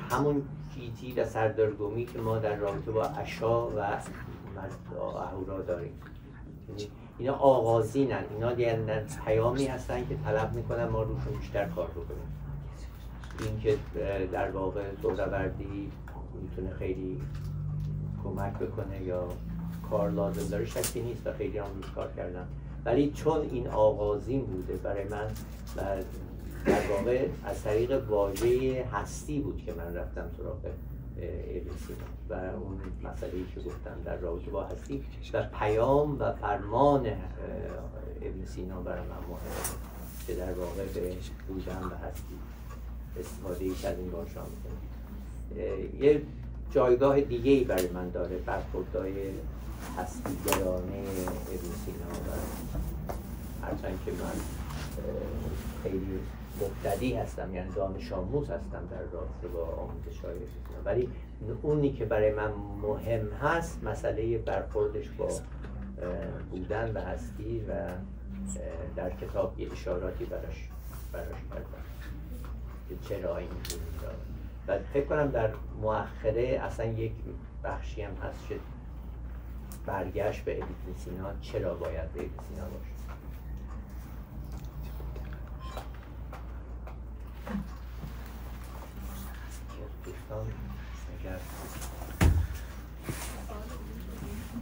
همون گیتی و سردرگمی که ما در رابطه با عشا و اهورا داریم. اینا آغازینن، اینا پیامی هستن که طلب میکنن ما روشون بیشتر کار بکنیم. این که در واقع سهروردی میتونه خیلی کمک بکنه یا کار لازم داره شکی نیست و خیلی هم روش کار کردن، ولی چون این آغازین بوده برای من و در واقع از طریق واژه هستی بود که من رفتم سراغ ابن سینا و اون مسئله‌ای که گفتم در رابطه با هستی و پیام و فرمان ابن سینا برای من مهمه که در واقع به بودن و هستی استفاده ایش از این باشا میکنه. یه جایگاه دیگه‌ای برای من داره برخوردهای هستیگرانه ابن سینا و هرچند که من خیلی مبتدی هستم، یعنی دانش آموز هستم در رابطه با آموزش‌های ابن سینا، ولی اونی که برای من مهم هست مسئله برخوردش با بودن و هستی و در کتاب یه اشاراتی براش کردم که چرا این داره و فکر کنم در مؤخره اصلا یک بخشی هم هست که برگشت به ابن سینا چرا باید به ابن سینا باشه. دوستان اگر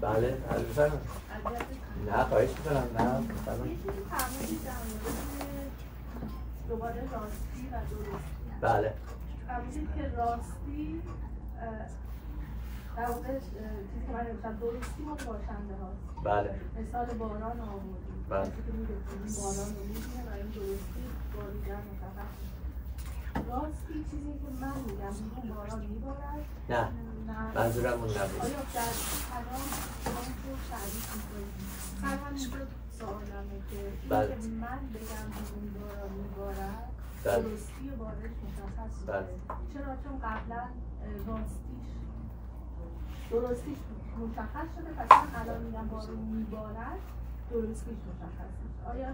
بله بفرمایید. نه خواهش می‌کنم. نه بفرمایید. دوباره راستی و درستی. بله. فرمودید که راستی در واقع چیزی که من نوشتم درستی مال باشنده هاست. بله. مثال باران آوردید. بله. که میگفتیم باران رو می‌بینه و این درستی باریدن مشخص راستی چیزی که من میگم میگم باران میبارد. نه منظورم اون نبود. آیا در کلام شما رو تعریف میکنید؟ هر همینجا سوالمه که بله. من بگم بیرون باران میبارد بله. درستی و بارش مشخص شده. بله. چرا؟ چون قبلا درستیش مشخص شده، پس من الان میگم باران میبارد درستیش مشخص شده. آیا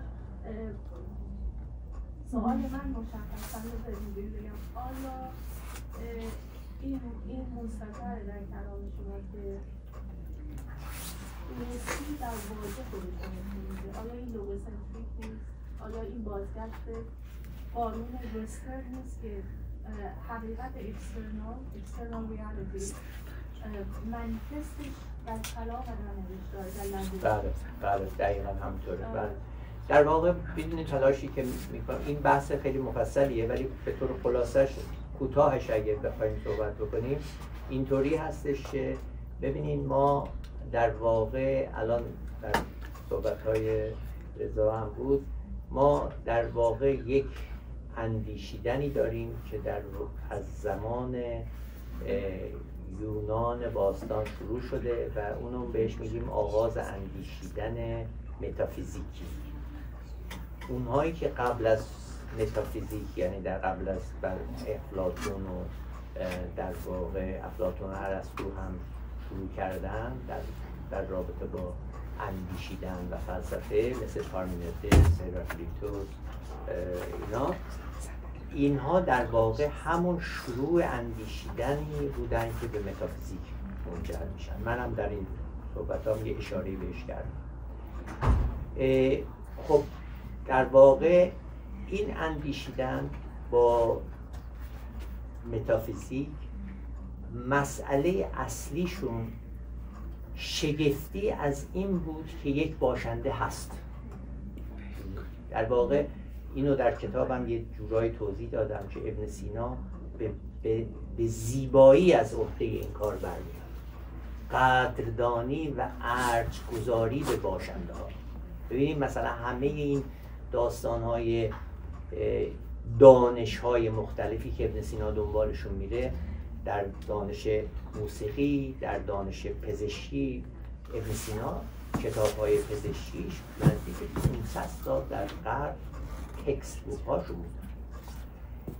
سوال من مشخصاً رو اینجوری بگم آیا این مستقر در کلام شما که درستی در واژه خودش میده، آیا این لوگوسنتریک نیست؟ آیا این بازگشت قانون وسترن نیست که حقیقت اکسترنال ریالیتی منیفستش برخلاف نوشته داره در بله دقیقا همطوره. بله در واقع بدون تلاشی که میکنم، این بحث خیلی مفصلیه ولی به طور خلاصش کوتاهش اگه بخوایم صحبت بکنیم اینطوری هستش که ببینید ما در واقع الان در صحبت‌های رضا هم بود، ما در واقع یک اندیشیدنی داریم که از زمان یونان باستان شروع شده و اونو بهش میگیم آغاز اندیشیدن متافیزیکی. اونهایی که قبل از متافیزیک، یعنی در قبل از افلاطون و در واقع افلاطون و ارسطو هم شروع کردن در رابطه با اندیشیدن و فلسفه، مثل پارمنیدس، هراکلیتوس، اینها در واقع همون شروع اندیشیدنی بودن که به متافیزیک منجر میشن. منم در این صحبتام یه اشاره بهش کردم. خب در واقع این اندیشیدن با متافیزیک مسئله اصلیشون شگفتی از این بود که یک باشنده هست. در واقع اینو در کتابم یه جورایی توضیح دادم که ابن سینا به زیبایی از عهده این کار برمیاد. قدردانی و ارج‌گذاری به باشنده ها. ببینید مثلا همه این داستان‌های دانش‌های مختلفی که ابن سینا دنبالشون میره، در دانش موسیقی، در دانش پزشکی، ابن سینا کتاب‌های پزشکیش نزدیک 500 سال در غرب تکست بوک‌هاشو بود.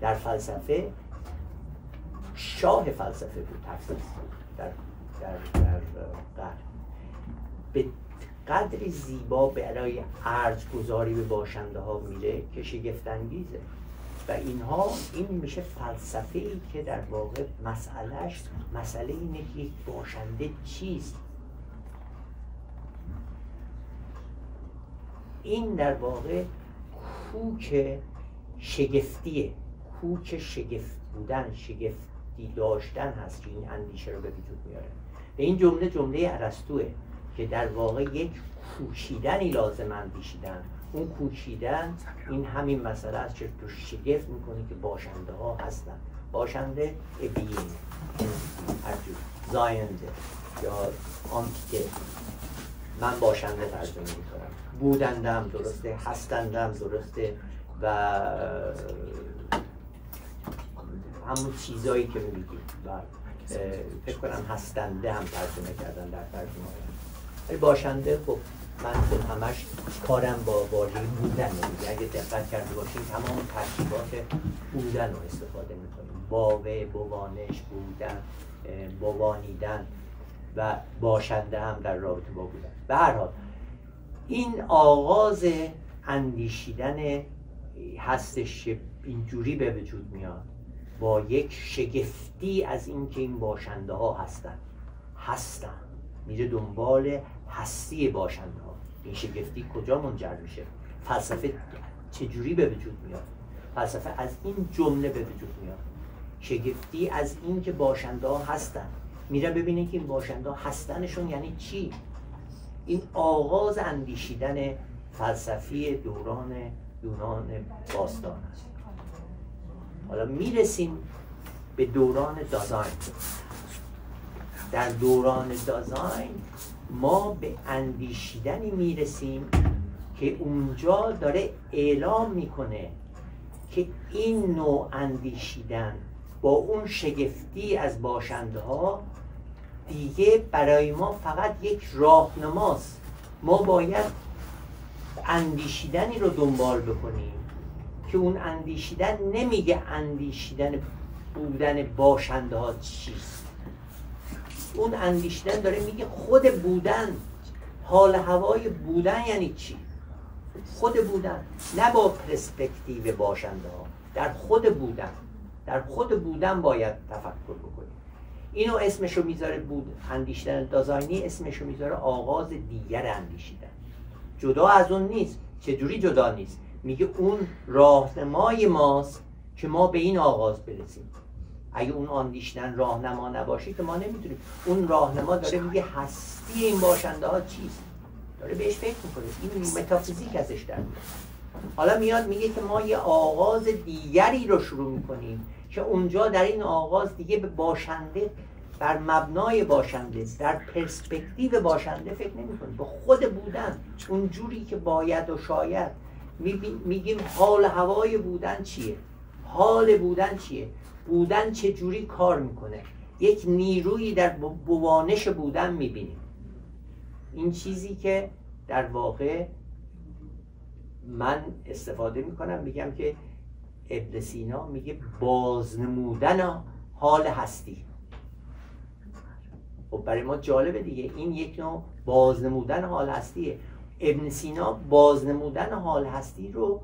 در فلسفه شاه فلسفه بود در غرب. به قدری زیبا برای ارج‌گذاری به باشنده ها میره که شگفت انگیزه و این میشه فلسفه‌ای که در واقع مسئله اینه که یک باشنده چیست. این در واقع کوک شگفتیه، کوک شگفت بودن، شگفتی داشتن هست که این اندیشه رو به وجود میاره. به این جمله ارسطوئه که در واقع یک کوشیدنی لازم اندیشیدن. اون کوشیدن این همین مسئله است که تو شگفت میکنه که باشنده ها هستن. باشنده ابیین، هرجور زاینده یا آنتیته. من باشنده ترجمه میکنم. بودنده هم درسته، هستنده هم درسته و همون چیزایی که میگیم و فکر کنم هستنده هم ترجمه کردن در ترجمه های باشنده. خب من همش کارم با واژه بودن میگه. اگه دقت کرده باشیم تمام ترکیبات بودن رو استفاده میکنیم. باوه، بوانش، بودن، بوانیدن و باشنده هم در رابطه با بودن. به هر حال این آغاز اندیشیدن هستش که اینجوری به وجود میاد با یک شگفتی از اینکه این باشنده ها هستن میره دنبال هستی باشنده ها. این شگفتی کجا منجر میشه؟ فلسفه چجوری به وجود میاد؟ فلسفه از این جمله به وجود میاد. شگفتی از اینکه باشنده ها هستن. میره ببینه که این باشنده ها هستنشون یعنی چی؟ این آغاز اندیشیدن فلسفی دوران یونان باستان است. حالا میرسیم به دوران دازاین. در دوران دازاین ما به اندیشیدنی میرسیم که اونجا داره اعلام میکنه که این نوع اندیشیدن با اون شگفتی از باشنده ها دیگه برای ما فقط یک راهنماست. ما باید اندیشیدنی رو دنبال بکنیم که اون اندیشیدن نمیگه اندیشیدن بودن باشنده ها چیست. اون اندیشیدن داره میگه خود بودن، حال هوای بودن یعنی چی. خود بودن، نه با پرسپکتیو باشنده ها، در خود بودن باید تفکر بکنیم. اینو اسمشو میذاره اندیشیدن دازاینی اسمشو میذاره آغاز دیگر اندیشیدن. جدا از اون نیست. چجوری جدا نیست؟ میگه اون راهنمای ماست که ما به این آغاز برسیم. اگه اون اندیشیدن راهنما نباشه که ما نمیتونیم. اون راهنما داره میگه هستی این باشنده ها چیست، داره بهش فکر میکنه، این متافیزیک ازش در میاد. حالا میاد میگه که ما یه آغاز دیگری رو شروع میکنیم که اونجا در این آغاز دیگه به باشنده، بر مبنای باشنده، در پرسپکتیو باشنده فکر نمی‌کنیم، به خود بودن، اون جوری که باید و شاید. میگیم حال هوای بودن چیه؟ حال بودن چیه؟ بودن چه جوری کار میکنه؟ یک نیرویی در بوانش بودن میبینیم. این چیزی که در واقع من استفاده میکنم، میگم که ابن سینا میگه بازنمودن حال هستی. خب برای ما جالبه دیگه، این یک نوع بازنمودن حال هستیه. ابن سینا بازنمودن حال هستی رو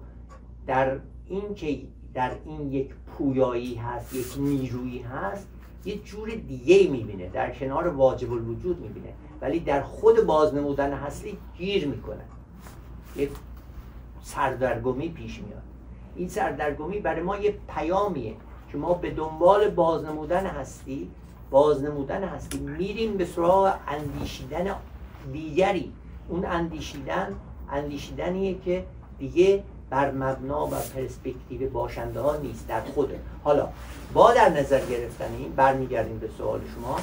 در این که در این یک پویایی هست، یک نیرویی هست، یه جور دیگه میبینه، در کنار واجب الوجود میبینه، ولی در خود بازنمودن هستی گیر میکنه، یک سردرگمی پیش میاد. این سردرگمی برای ما یه پیامیه که ما به دنبال بازنمودن هستی میریم به سراغ اندیشیدن دیگری. اون اندیشیدنیه که دیگه بر مبنا و پرسپکتیو باشنده ها نیست، در خوده. حالا با در نظر گرفتن این برمیگردیم به سوال شما،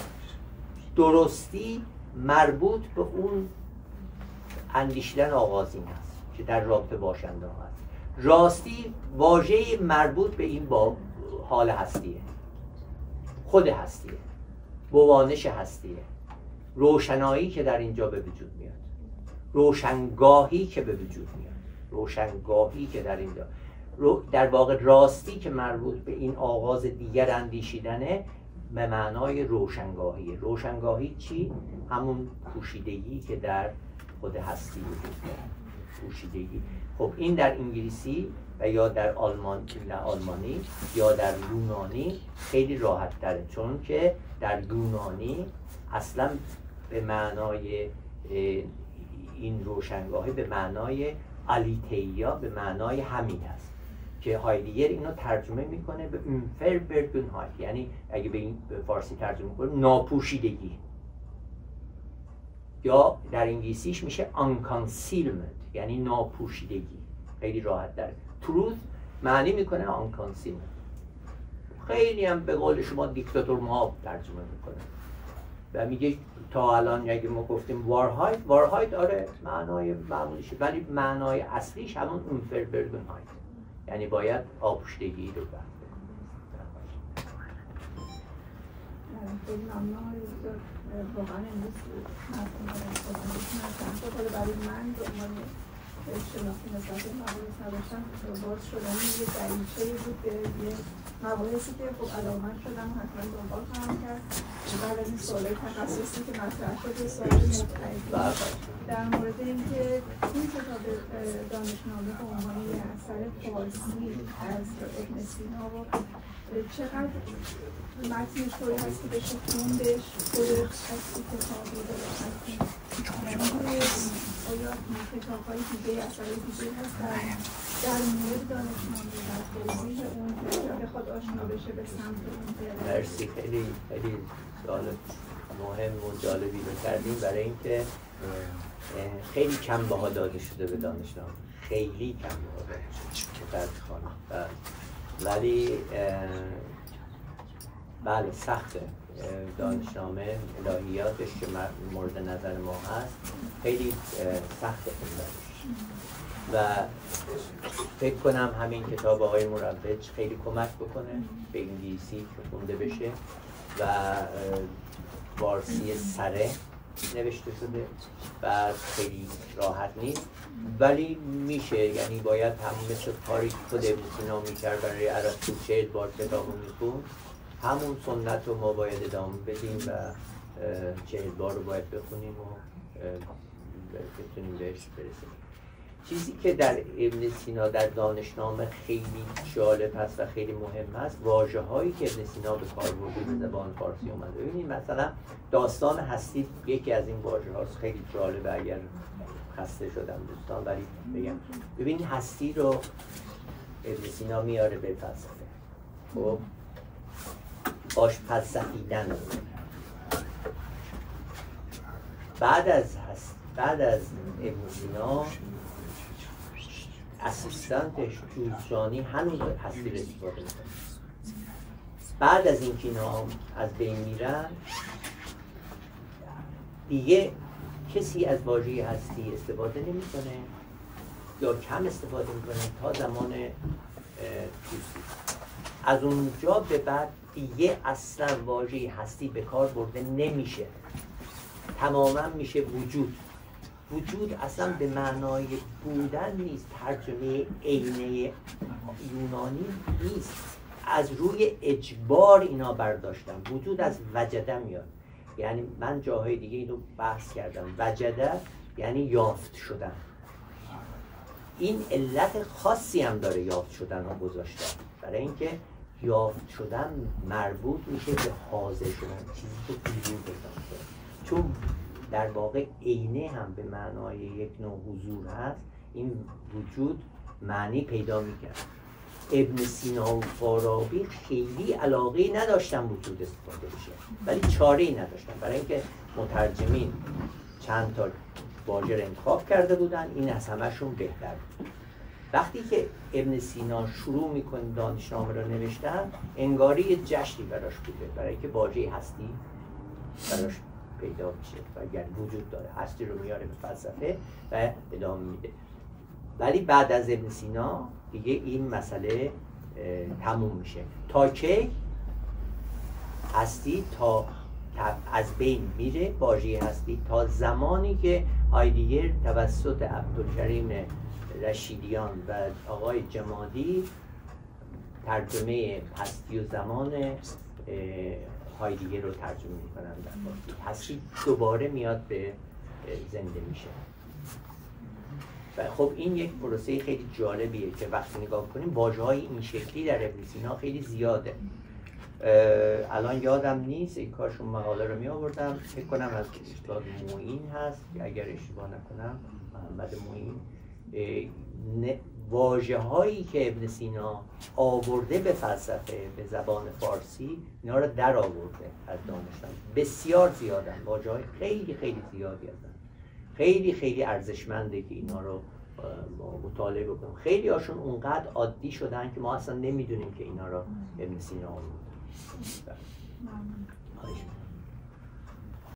درستی مربوط به اون اندیشیدن آغازین هست که در رابطه باشنده ها هست. راستی واژه مربوط به این با حال هستیه، خود هستیه، بوانش هستیه، روشنایی که در اینجا به وجود میاد، روشنگاهی که به وجود میاد، روشنگاهی که در اینجا در واقع راستی که مربوط به این آغاز دیگر اندیشیدنه به معنای روشنگاهی. روشنگاهی چی؟ همون پوشیدگی که در خود هستی وجود داره، پوشیدگی. خب این در انگلیسی و یا در آلمانی یا در یونانی خیلی راحت تره، چون که در یونانی اصلا به معنای این روشنگاهی به معنای الیتیا، به معنای همین هست که هایدگر اینو ترجمه میکنه به unverborgenheit، یعنی اگه به این به فارسی ترجمه کنیم ناپوشیدگی، یا در انگلیسیش میشه unconcealment، یعنی ناپوشیدگی. خیلی راحت داره. truth معنی میکنه unconcealment. خیلی هم به قول شما دیکتاتور ما ترجمه میکنه و میگه تا الان اگه ما گفتیم وارهایت آره معنای معمولیشه، ولی معنای اصلیش همون unverborgenheit، یعنی باید آپوشیدگی رو برد. خیلی ممنون دکتر، واقعا امروز مفهوم برای من به عنوان شناختی نسبت به مباحث نداشتم باز شدن یه دریچه‌ای بود به یه مباحثی که خب علاقه‌مند شدم حتما دنبال خواهم کرد. بعد از این سوالای تخصصی که مطرح شده، سوال متعدد در مورد اینکه این کتاب دانشنامه به عنوان یه اثر فارسی از ابن سینا و چقدر متنش طوری هست که بشه خوندش، خودش از این کتاب رو هستیم، آیا کتاب‌های دیگه، اثرهای دیگه هست در مورد دانشنامه و توضیح اون که بخواد آشنا بشه به سمت اون؟ مرسی، خیلی خیلی سوال مهم و جالبی رو کردیم، برای اینکه خیلی کم بها داده شده به دانشنامه، خیلی کم بها داده شده، ولی بله سخته. دانشنامه الهیاتش که مورد نظر ما هست خیلی سخته خوندنش و فکر کنم همین کتاب آقای مروج خیلی کمک بکنه به انگلیسی که خونده بشه و فارسی سره نوشته شده و خیلی راحت نیست ولی میشه، یعنی باید هم مثل کاری که خود ابن سینا میکرد برای ارسطو 40 بار کتاب رو میخوند، همون سنت رو ما باید ادامه بدیم و 40 بار رو باید بخونیم و بتونیم بهش برسیم. چیزی که در ابن سینا در دانشنامه خیلی جالب هست و خیلی مهم هست، واژه هایی که ابن سینا به کار برده به زبان فارسی اومده. ببینید مثلا داستان هستی یکی از این واژه هاست، خیلی جالبه، اگر خسته شدم دوستان ولی بگم. ببینید هستی رو ابن سینا میاره به فلسفه. خب آشپزسفیدن. بعد از ابن سینا اسیستانتش جوزجانی هنوز هستی رو استفاده میکنه. بعد از اینکه اینا از بین میرن دیگه کسی از واژه هستی استفاده نمیکنه یا کم استفاده میکنه تا زمان توسی. از اونجا به بعد دیگه اصلا واژه هستی به کار برده نمیشه، تماما میشه وجود. وجود اصلا به معنای بودن نیست، ترجمه عینه یونانی نیست، از روی اجبار اینا برداشتن. وجود از وجده میاد، یعنی من جاهای دیگه اینو بحث کردم، وجده یعنی یافت شدن. این علت خاصی هم داره یافت شدن رو گذاشتن، برای اینکه یافت شدن مربوط میشه به حاضر شدن، چیزی که حضور پیدا میکنه. چون در واقع عینه هم به معنای یک نوع حضور هست، این وجود معنی پیدا میکرد. ابن سینا و فارابی خیلی علاقه نداشتن وجود استفاده بشه، ولی چاره‌ای نداشتن، برای اینکه مترجمین چند تا واژه رو انتخاب کرده بودن، این از همه‌شون بهتر بود. وقتی که ابن سینا شروع میکنه دانشنامه رو نوشتن، انگاری یه جشنی براش بوده، برای اینکه واژه هستی براش پیدا میشه و یعنی وجود داره، هستی رو میاره به فلسفه و ادامه میده. ولی بعد از ابن سینا دیگه این مسئله تموم میشه. تا که هستی تا از بین میره، واژه هستی، تا زمانی که هایدگر توسط عبدالکریم رشیدیان و آقای جمادی ترجمه هستی و زمان هایدگر رو ترجمه میکنن. هستی دوباره میاد به زنده میشه. و خب این یک پروسه خیلی جالبیه که وقتی نگاه کنیم واژه‌های این شکلی در ابن سینا خیلی زیاده. الان یادم نیست، این کارشون مقاله رو می آوردم، فکر کنم از استاد معین هست اگر اشتباه نکنم، محمد معین. واژه‌هایی که ابن سینا آورده به فلسفه به زبان فارسی، اینا رو در آورده از دانشمند. بسیار زیادن، واژه‌های خیلی خیلی زیادی هستن، خیلی خیلی ارزشمنده که اینا رو مطالعه بکنیم. خیلی هاشون اونقدر عادی شدن که ما اصلا نمیدونیم که اینا رو ابن سینا آورده.